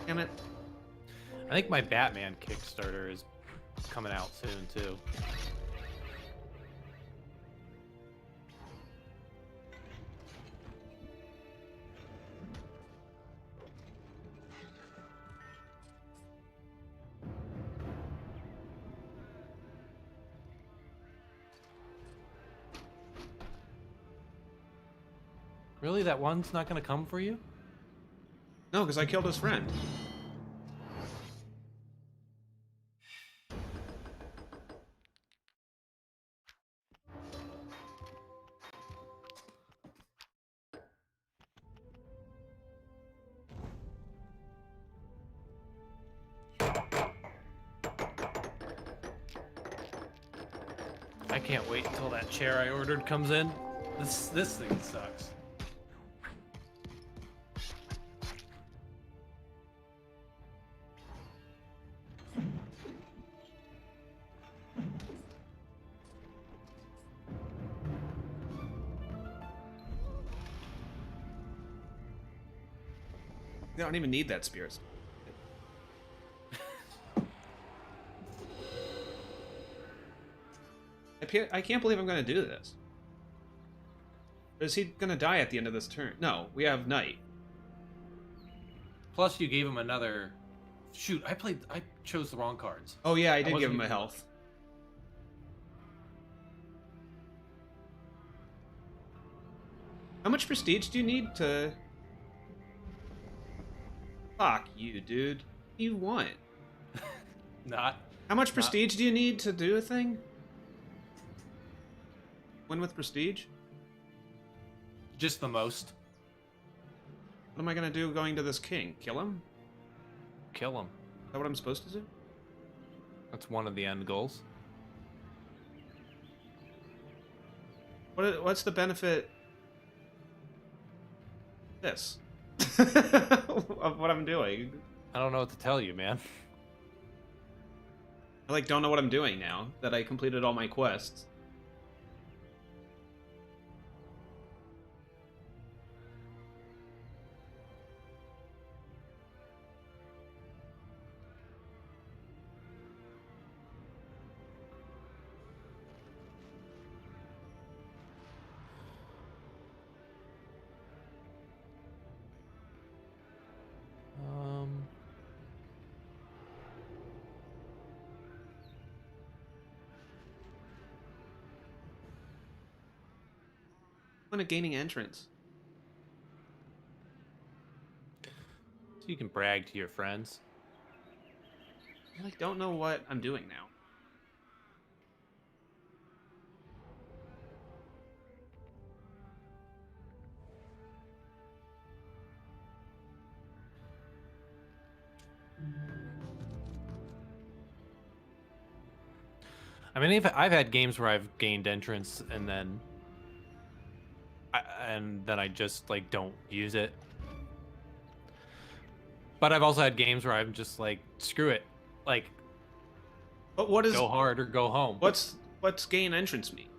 Damn it. I think my Batman Kickstarter is coming out soon, too. Really? That one's not gonna come for you? No, because I killed his friend. I can't wait until that chair I ordered comes in. This thing sucks. They don't even need that spirit. I can't believe I'm going to do this. Is he going to die at the end of this turn? No, we have night. Plus, you gave him another. Shoot, I chose the wrong cards. Oh yeah, I did wasn't give him a even- health. How much prestige do you need to... Fuck you, dude. You want? Not. How much prestige do you need to do a thing? Win with prestige? Just the most. What am I gonna do going to this king? Kill him? Kill him. Is that what I'm supposed to do? That's one of the end goals. What's the benefit? This. Of what I'm doing. I don't know what to tell you, man. I like don't know what I'm doing now that I completed all my quests. When a gaining entrance. So you can brag to your friends. I like don't know what I'm doing now. I mean, I've had games where I've gained entrance and then I just like don't use it. But I've also had games where I'm just like, screw it, like, But what is go hard or go home. what's gain entrance mean?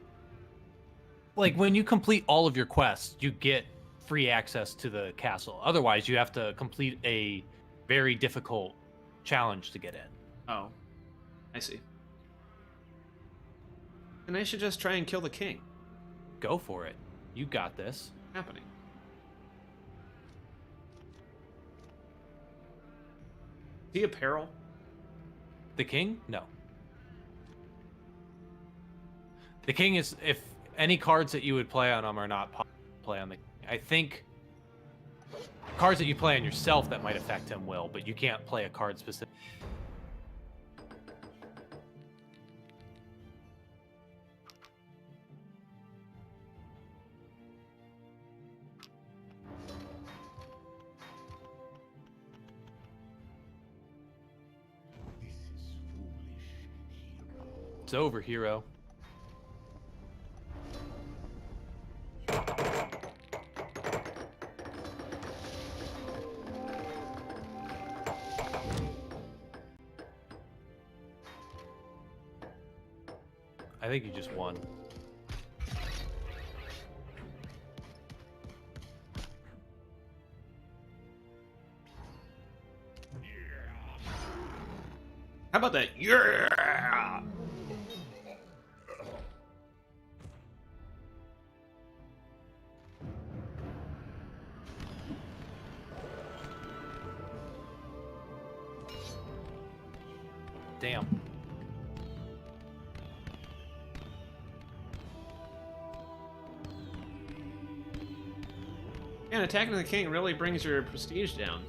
Like when you complete all of your quests, you get free access to the castle. Otherwise, you have to complete a very difficult challenge to get in. Oh, I see. And I should just try and kill the king. Go for it. You got this. Happening. Is he a peril? The king? No. The king is, if any cards that you would play on him are not play on the. I think cards that you play on yourself that might affect him will, but you can't play a card specific. This is foolish, hero. It's over, hero. I think you just won. How about that? Yeah! Damn. And attacking the king really brings your prestige down.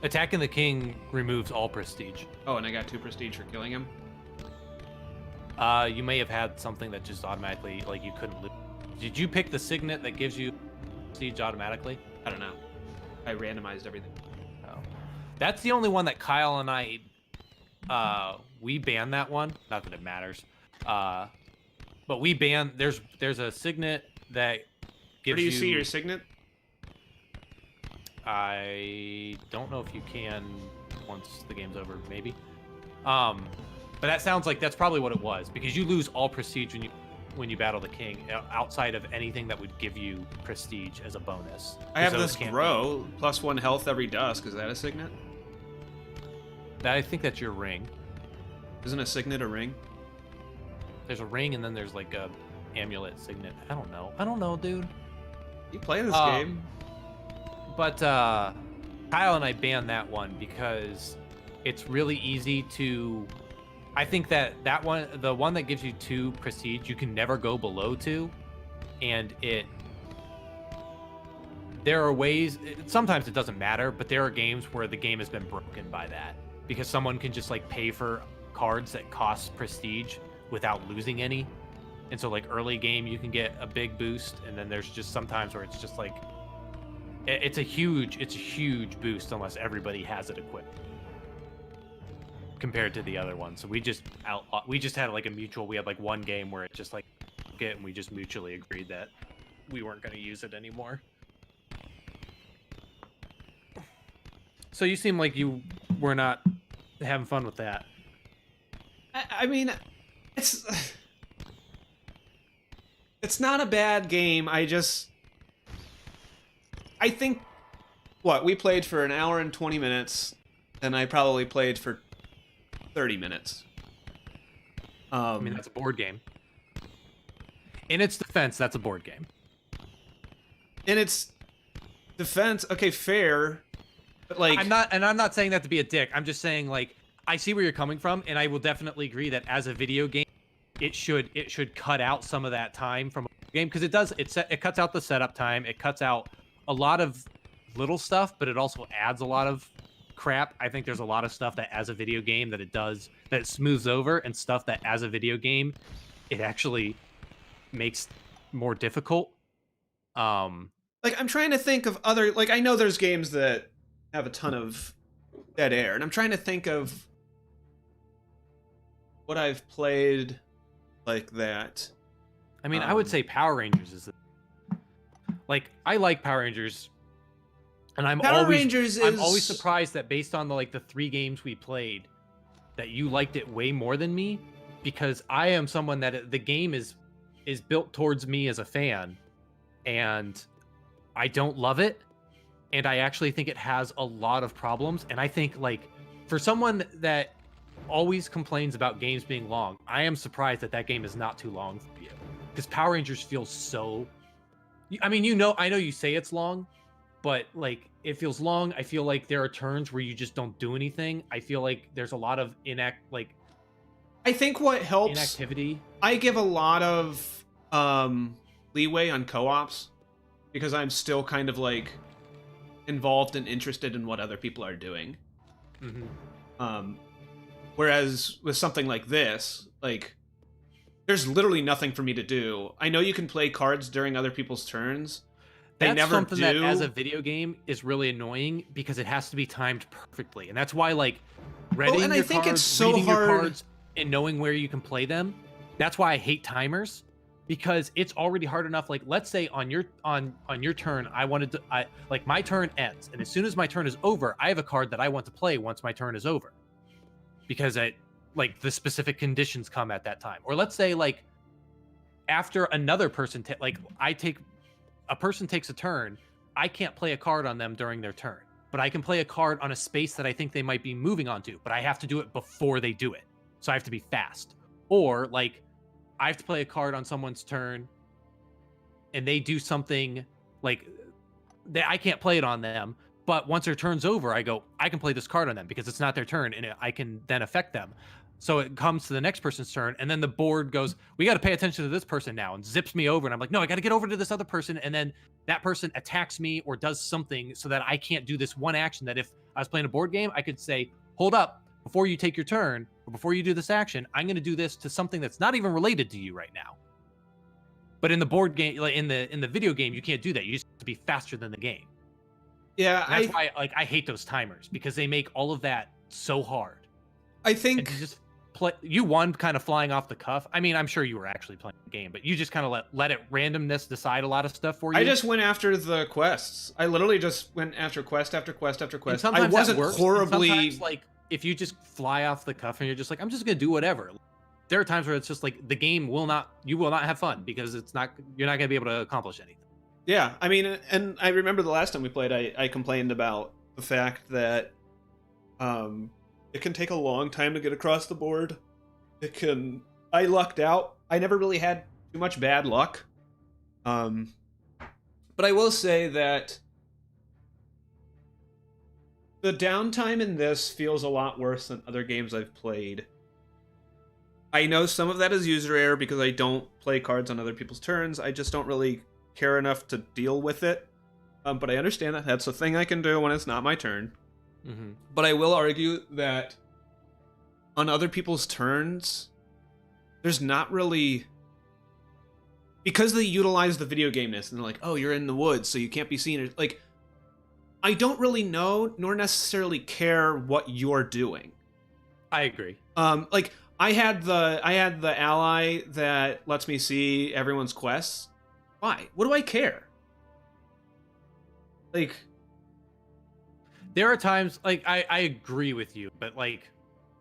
Attacking the king removes all prestige. Oh, and I got 2 prestige for killing him. You may have had something that just automatically, like, you couldn't lose. Did you pick the signet that gives you prestige automatically? I don't know. I randomized everything. Oh. That's the only one that Kyle and I, we banned that one. Not that it matters. But we banned, there's a signet that gives Where do you see your signet? I don't know if you can once the game's over, maybe. But that sounds like that's probably what it was, because you lose all prestige when you battle the king, outside of anything that would give you prestige as a bonus. I have Those this can't grow, +1 health every dusk. Is that a signet? I think that's your ring. Isn't a signet a ring? There's a ring, and then there's like a amulet signet. I don't know, dude. You play this Um, game. But Kyle and I banned that one because it's really easy to. I think that one, the one that gives you 2 prestige, you can never go below 2, and there are ways. Sometimes it doesn't matter, but there are games where the game has been broken by that because someone can just like pay for cards that cost prestige without losing any, and so like early game you can get a big boost, and then there's just sometimes where it's just like it's a huge boost unless everybody has it equipped compared to the other one. So we just had like a mutual. We had like one game where it just like and we just mutually agreed that we weren't going to use it anymore. So you seem like you were not having fun with that. I mean, it's not a bad game. I think we played for an hour and 20 minutes, and I probably played for 30 minutes. I mean, that's a board game. In its defense, that's a board game. In its defense, okay, fair. But like, I'm not saying that to be a dick. I'm just saying, like, I see where you're coming from, and I will definitely agree that as a video game, it should cut out some of that time from a game, because it cuts out the setup time, it cuts out a lot of little stuff, but it also adds a lot of crap. I think there's a lot of stuff that as a video game that it smooths over, and stuff that as a video game it actually makes more difficult. Like, I'm trying to think of other, like, I know there's games that have a ton of dead air, and I'm trying to think of what I've played like that. I mean, I would say Power Rangers is like, I like Power Rangers, and I'm always surprised that based on the 3 games we played, that you liked it way more than me, because I am someone that the game is built towards me as a fan, and I don't love it, and I actually think it has a lot of problems. And I think, like, for someone that always complains about games being long, I am surprised that game is not too long for you, because Power Rangers feels so. I mean, I know you say it's long, but like, it feels long. I feel like there are turns where you just don't do anything. I feel like there's a lot of I think what helps inactivity. I give a lot of leeway on co-ops, because I'm still kind of like involved and interested in what other people are doing. Mm-hmm. Whereas with something like this, like, there's literally nothing for me to do. I know you can play cards during other people's turns. They That's never something do. that as a video game is really annoying, because it has to be timed perfectly, and that's why, like, reading and your I think cards, it's so reading hard. your cards, and knowing where you can play them. That's why I hate timers, because it's already hard enough. Like, let's say on your turn, my turn ends, and as soon as my turn is over, I have a card that I want to play once my turn is over, because the specific conditions come at that time. Or let's say, like, after another person a person takes a turn, I can't play a card on them during their turn, but I can play a card on a space that I think they might be moving onto, but I have to do it before they do it. So I have to be fast. Or, like, I have to play a card on someone's turn, and they do something, like, I can't play it on them, but once their turn's over, I can play this card on them because it's not their turn, and I can then affect them. So it comes to the next person's turn, and then the board goes, we got to pay attention to this person now, and zips me over, and I'm like, no, I got to get over to this other person, and then that person attacks me or does something so that I can't do this one action that if I was playing a board game, I could say, hold up, before you take your turn, or before you do this action, I'm going to do this to something that's not even related to you right now. But in the board game, like in the video game, you can't do that. You just have to be faster than the game. Yeah, and that's why, like, I hate those timers, because they make all of that so hard. I think and just you won kind of flying off the cuff. I mean, I'm sure you were actually playing the game, but you just kind of let it randomness decide a lot of stuff for you. I just went after the quests. I literally just went after quest after quest after quest. And sometimes I wasn't that works, horribly and sometimes, like, if you just fly off the cuff and you're just like, I'm just gonna do whatever. There are times where it's just like you will not have fun, because you're not gonna be able to accomplish anything. Yeah, I mean, and I remember the last time we played, I complained about the fact that it can take a long time to get across the board. I lucked out. I never really had too much bad luck. But I will say that The downtime in this feels a lot worse than other games I've played. I know some of that is user error because I don't play cards on other people's turns. I just don't really care enough to deal with it. But I understand that that's a thing I can do when it's not my turn. Mm-hmm. But I will argue that on other people's turns, there's not really... Because they utilize the video game-ness, and they're like, oh, you're in the woods, so you can't be seen. Like, I don't really know, nor necessarily care what you're doing. I agree. Like, I had the ally that lets me see everyone's quests. Why? What do I care? Like... There are times, like, I agree with you, but, like,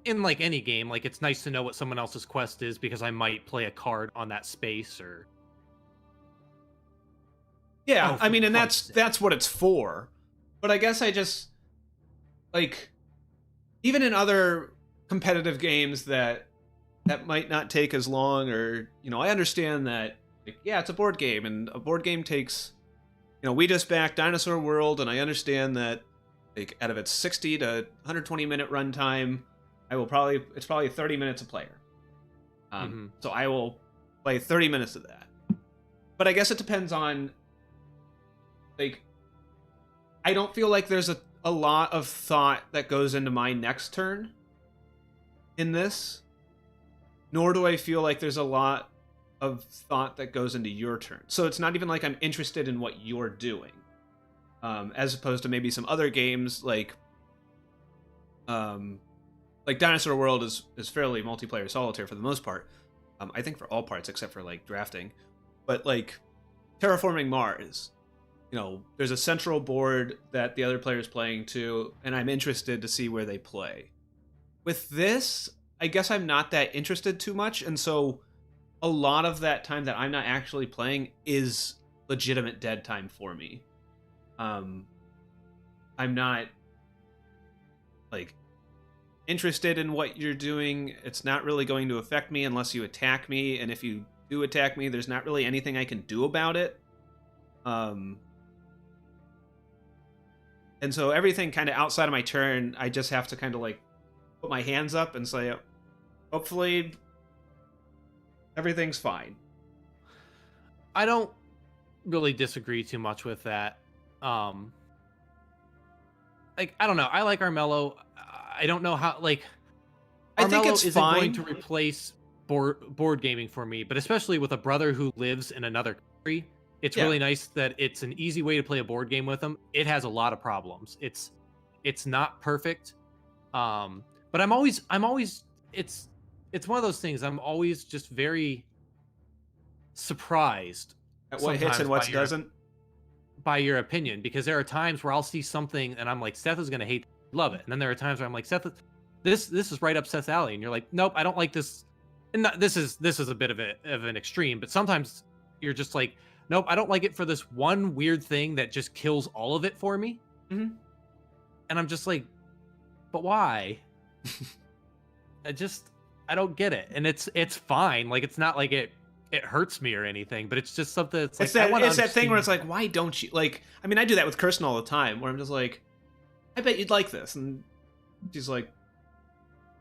in, like, any game, like, it's nice to know what someone else's quest is because I might play a card on that space, or... Yeah, Oh, I mean, and for that's what it's for. But I guess I just, like, even in other competitive games that might not take as long, or, you know, I understand that, like, yeah, it's a board game, and a board game takes, you know, we just backed Dinosaur World, and I understand that, like, out of its 60 to 120 minute runtime, it's probably 30 minutes a player. So I will play 30 minutes of that. But I guess it depends on, like, I don't feel like there's a lot of thought that goes into my next turn in this, nor do I feel like there's a lot of thought that goes into your turn. So it's not even like I'm interested in what you're doing. As opposed to maybe some other games like Dinosaur World is fairly multiplayer solitaire for the most part. I think for all parts except for like drafting. But like Terraforming Mars, you know, there's a central board that the other player's playing to, and I'm interested to see where they play. With this, I guess I'm not that interested too much, and so a lot of that time that I'm not actually playing is legitimate dead time for me. I'm not, like, interested in what you're doing. It's not really going to affect me unless you attack me, and if you do attack me, there's not really anything I can do about it. And so everything kind of outside of my turn, I just have to kind of, like, put my hands up and say, hopefully everything's fine. I don't really disagree too much with that. Like, I don't know. I like Armello. I don't know how, like, I think Armello it's isn't fine. going to replace board gaming for me, but especially with a brother who lives in another country, it's really nice that it's an easy way to play a board game with him. It has a lot of problems. It's not perfect. But I'm always it's one of those things. I'm always just very surprised At what hits and what doesn't. By your opinion, because there are times where I'll see something and I'm like, Seth is gonna hate, love it, and then there are times where I'm like, Seth, this is right up Seth's alley, and you're like, nope, I don't like this. And this is a bit of an extreme, but sometimes you're just like, nope, I don't like it for this one weird thing that just kills all of it for me. Mm-hmm. And I'm just like, but why? I don't get it, and it's fine. Like, it's not like it hurts me or anything, but it's just something that's like, it's that thing where it's like, why don't you, like, I mean, I do that with Kirsten all the time, where I'm just like, I bet you'd like this, and she's like,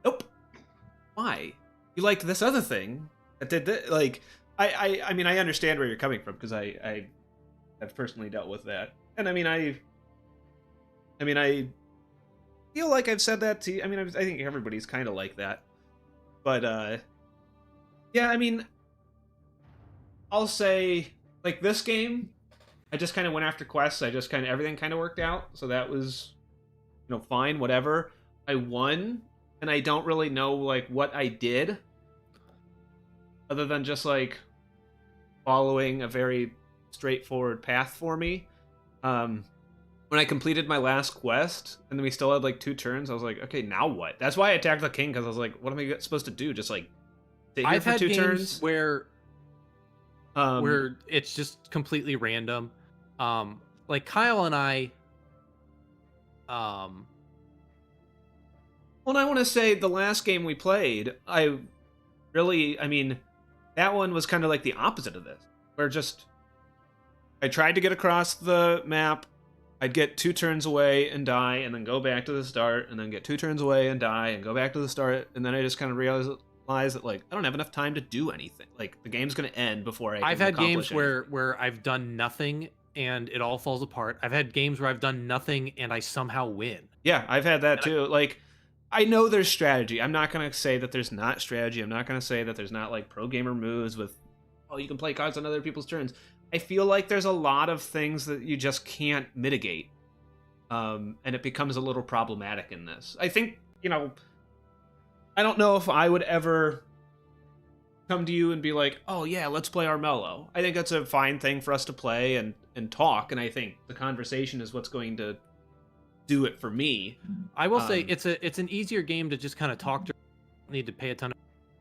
nope. Why? You liked this other thing that did this? Like, I mean, I understand where you're coming from, because I have personally dealt with that, and I mean, I feel like I've said that to you. I mean, I think everybody's kind of like that, but yeah, I mean, I'll say, like, this game, I just kind of went after quests. Everything kind of worked out. So that was, you know, fine, whatever. I won, and I don't really know, like, what I did, other than just, like, following a very straightforward path for me. When I completed my last quest, and then we still had, like, 2 turns, I was like, okay, now what? That's why I attacked the king, because I was like, what am I supposed to do? Just, like, sit here for 2 turns? Where it's just completely random. Like, Kyle and I, well, and I want to say the last game we played, I mean, that one was kind of like the opposite of this, where just, I tried to get across the map, I'd get 2 turns away and die, and then go back to the start, and then get 2 turns away and die, and go back to the start, and then I just kind of realized that like I don't have enough time to do anything. Like the game's gonna end before I've had games anything. where I've done nothing and it all falls apart. I've had games where I've done nothing and I somehow win. Yeah, I've had that too. Like I know there's strategy. I'm not gonna say that there's not strategy. I'm not gonna say that there's not like pro gamer moves with, oh, you can play cards on other people's turns. I feel like there's a lot of things that you just can't mitigate. And it becomes a little problematic in this. I think, I don't know if I would ever come to you and be like, oh yeah, let's play Armello. I think that's a fine thing for us to play and talk, and I think the conversation is what's going to do it for me. I will say it's an easier game to just kind of talk to. Need to pay a ton of,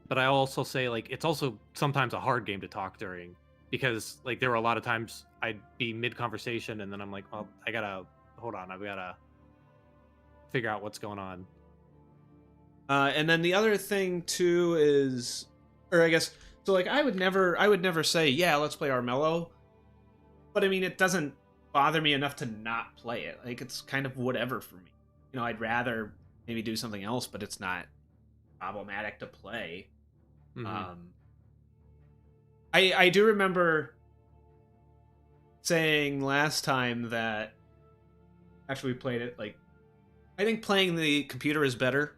but I also say like it's also sometimes a hard game to talk during, because like there were a lot of times I'd be mid conversation and then I'm like, well, I've gotta figure out what's going on. And then the other thing too is, or I guess, so like I would never say, yeah, let's play Armello, but I mean it doesn't bother me enough to not play it. Like it's kind of whatever for me. I'd rather maybe do something else, but it's not problematic to play. Mm-hmm. I do remember saying last time that after we played it, like I think playing the computer is better.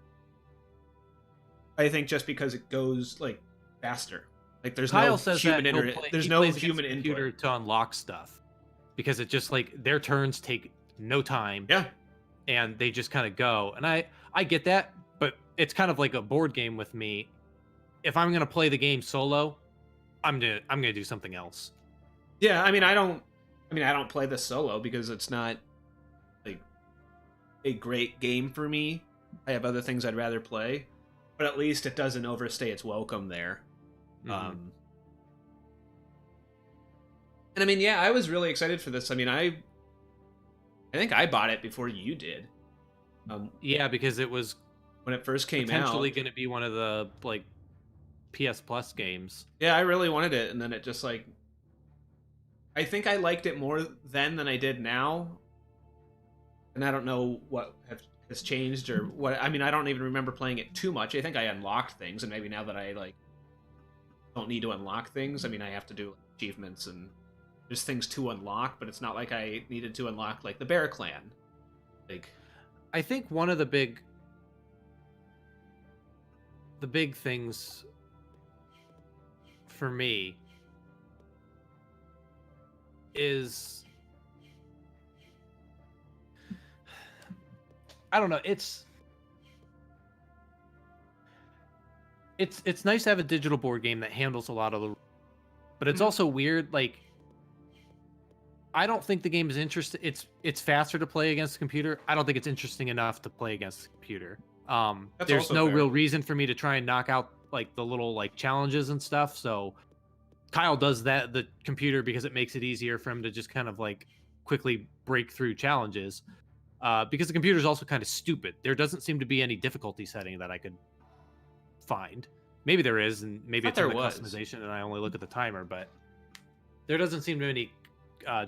I think just because it goes like faster. Like there's Kyle no says human that there's he no plays against human the input computer to unlock stuff, because it just like their turns take no time. Yeah. And they just kind of go. And I get that, but it's kind of like a board game with me. If I'm gonna play the game solo, I'm gonna do something else. Yeah, I don't play this solo because it's not like a great game for me. I have other things I'd rather play, but at least it doesn't overstay its welcome there. Mm-hmm. And I mean, yeah, I was really excited for this. I mean, I think I bought it before you did. Yeah, because it was when it first came potentially out, going to be one of the like PS Plus games. Yeah, I really wanted it, and then it just like, I think I liked it more then than I did now, and I don't know what has changed or what. I mean, I don't even remember playing it too much. I think I unlocked things, and maybe now that I like don't need to unlock things, I mean, I have to do achievements and there's things to unlock, but it's not like I needed to unlock like the Bear Clan. Like, I think one of the big things for me is, I don't know, it's nice to have a digital board game that handles a lot of the, but it's also weird, like I don't think the game is interesting. It's faster to play against the computer. I don't think it's interesting enough to play against the computer. There's no real reason for me to try and knock out like the little like challenges and stuff. So Kyle does that the computer because it makes it easier for him to just kind of like quickly break through challenges. Because the computer is also kind of stupid. There doesn't seem to be any difficulty setting that I could find. Maybe there is, and maybe it's in the customization, and I only look at the timer. But there doesn't seem to be any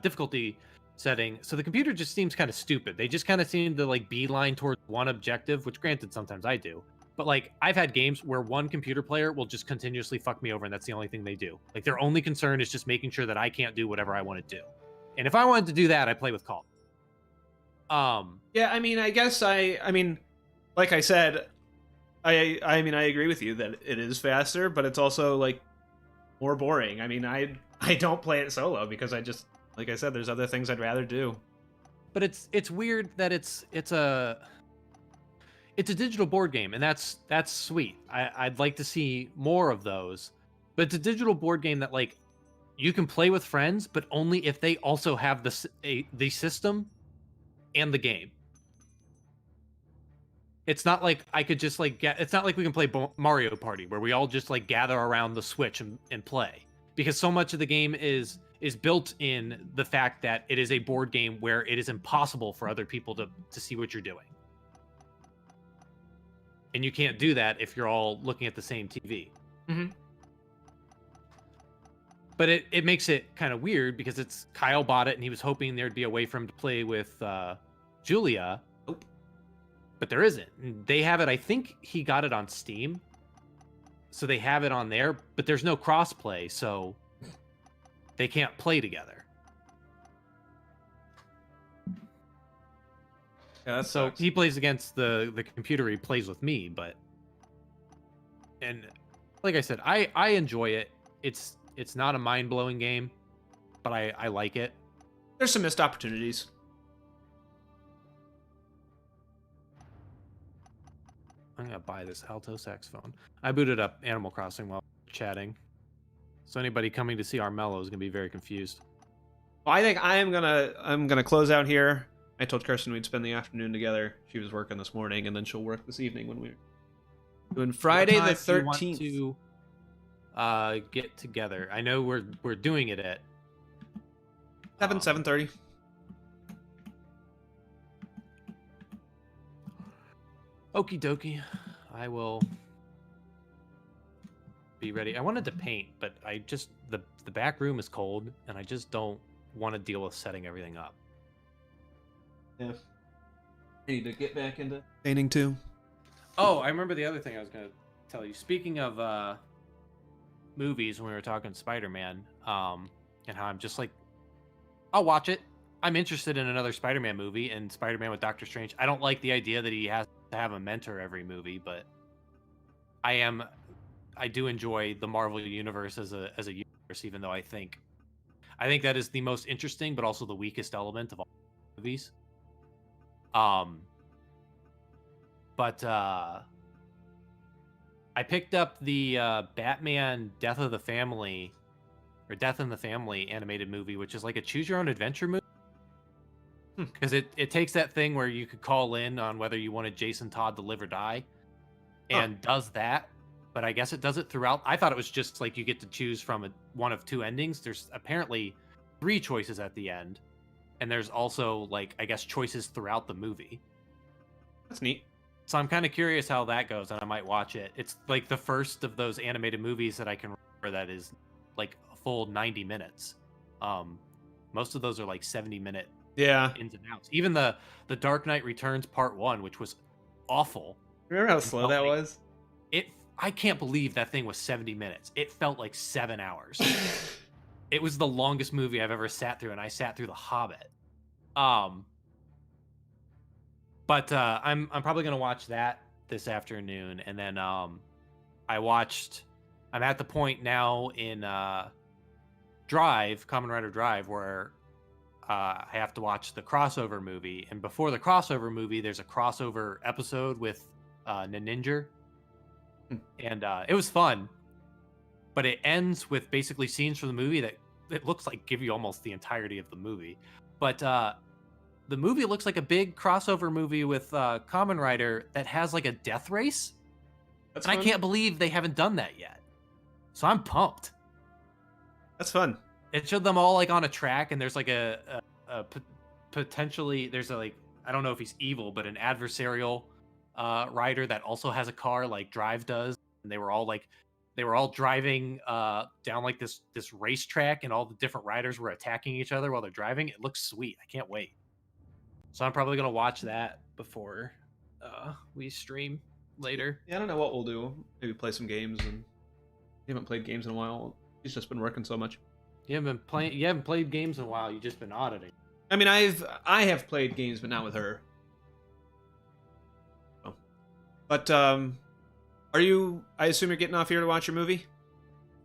difficulty setting, so the computer just seems kind of stupid. They just kind of seem to like beeline towards one objective, which granted sometimes I do, but like I've had games where one computer player will just continuously fuck me over, and that's the only thing they do. Like their only concern is just making sure that I can't do whatever I want to do, and if I wanted to do that, I play with Call. Yeah, I mean, I guess I mean, like I said, I mean, I agree with you that it is faster, but it's also like more boring. I mean, I don't play it solo because I just, like I said, there's other things I'd rather do. But it's weird that it's a digital board game, and that's sweet. I'd like to see more of those. But it's a digital board game that like you can play with friends, but only if they also have the system and the game. It's not like I could just like it's not like we can play Mario Party where we all just like gather around the Switch and play, because so much of the game is built in the fact that it is a board game where it is impossible for other people to see what you're doing. And you can't do that if you're all looking at the same TV. Mm-hmm. But it makes it kind of weird because it's Kyle bought it and he was hoping there'd be a way for him to play with Julia. Nope. But there isn't. And they have it. I think he got it on Steam. So they have it on there, but there's no crossplay, so they can't play together. Yeah, that So sucks. he plays against the computer, he plays with me, and like I said, I enjoy it. It's not a mind-blowing game, but I like it. There's some missed opportunities. I'm gonna buy this alto saxophone. I booted up Animal Crossing while chatting, so anybody coming to see Armello is gonna be very confused. Well, I think I'm gonna close out here. I told Kirsten we'd spend the afternoon together. She was working this morning, and then she'll work this evening when we're doing Friday the 13th. To get together. I know we're doing it at 7:30. Okie dokie. I will be ready. I wanted to paint, but I just the back room is cold, and I just don't want to deal with setting everything up. Yeah. I need to get back into painting too. Oh, I remember the other thing I was gonna tell you. Speaking of movies, when we were talking Spider-Man, and how I'm just like, I'll watch it. I'm interested in another Spider-Man movie and Spider-Man with Doctor Strange. I don't like the idea that he has to have a mentor every movie, but I do enjoy the Marvel universe as a universe, even though I think that is the most interesting, but also the weakest element of all movies. But I picked up the Batman Death in the Family animated movie, which is like a choose your own adventure movie. Because it takes that thing where you could call in on whether you wanted Jason Todd to live or die, and does that. But I guess it does it throughout. I thought it was just like you get to choose from one of two endings. There's apparently 3 choices at the end, and there's also like I guess choices throughout the movie. That's neat. So I'm kind of curious how that goes, and I might watch it. It's like the first of those animated movies that I can remember that is like a full 90 minutes. Most of those are like 70-minute Yeah. ins and outs. Even the Dark Knight Returns Part 1, which was awful. Remember how slow that was? I can't believe that thing was 70 minutes. It felt like 7 hours. It was the longest movie I've ever sat through, and I sat through The Hobbit. But I'm probably gonna watch that this afternoon, and then I'm at the point now in Kamen Rider Drive, where I have to watch the crossover movie, and before the crossover movie, there's a crossover episode with Ninja, and it was fun, but it ends with basically scenes from the movie that it looks like give you almost the entirety of the movie, but the movie looks like a big crossover movie with Kamen Rider that has like a death race. That's and fun. I can't believe they haven't done that yet. So I'm pumped. That's fun. It showed them all like on a track, and there's like potentially there's a like I don't know if he's evil, but an adversarial rider that also has a car like Drive does, and they were all driving down like this racetrack, and all the different riders were attacking each other while they're driving. It looks sweet. I can't wait. So I'm probably gonna watch that before we stream later. Yeah, I don't know what we'll do. Maybe play some games, and we haven't played games in a while. He's just been working so much. You haven't played games in a while. You've just been auditing. I mean, I have played games, but not with her. Oh. But are you? I assume you're getting off here to watch your movie.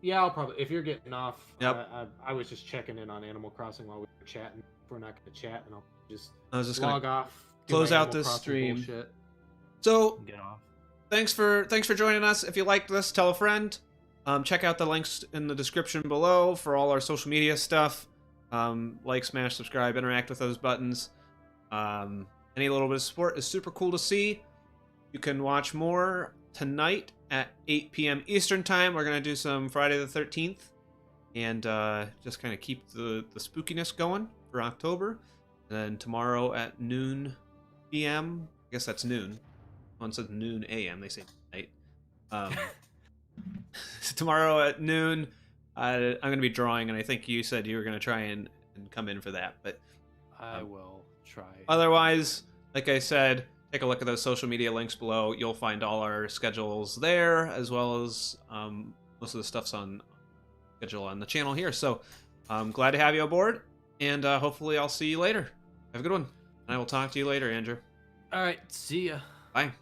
Yeah, I'll probably. If you're getting off, Yep. I was just checking in on Animal Crossing while we were chatting. If we're not going to chat, and I'll just I was just log gonna off, do close my out Animal this Crossing stream. bullshit, So and get off. thanks for joining us. If you liked this, tell a friend. Check out the links in the description below for all our social media stuff. Like, smash, subscribe, interact with those buttons. Any little bit of support is super cool to see. You can watch more tonight at 8 p.m. Eastern Time. We're going to do some Friday the 13th. And just kind of keep the spookiness going for October. And then tomorrow at noon p.m. I guess that's noon. One says noon a.m. They say night. Tomorrow at noon, I'm going to be drawing, and I think you said you were going to try and come in for that. But I will try. otherwise, like I said, take a look at those social media links below. You'll find all our schedules there, as well as most of the stuff's on schedule on the channel here. So I'm glad to have you aboard, and hopefully I'll see you later. Have a good one. And I will talk to you later, Andrew. All right, see ya. Bye.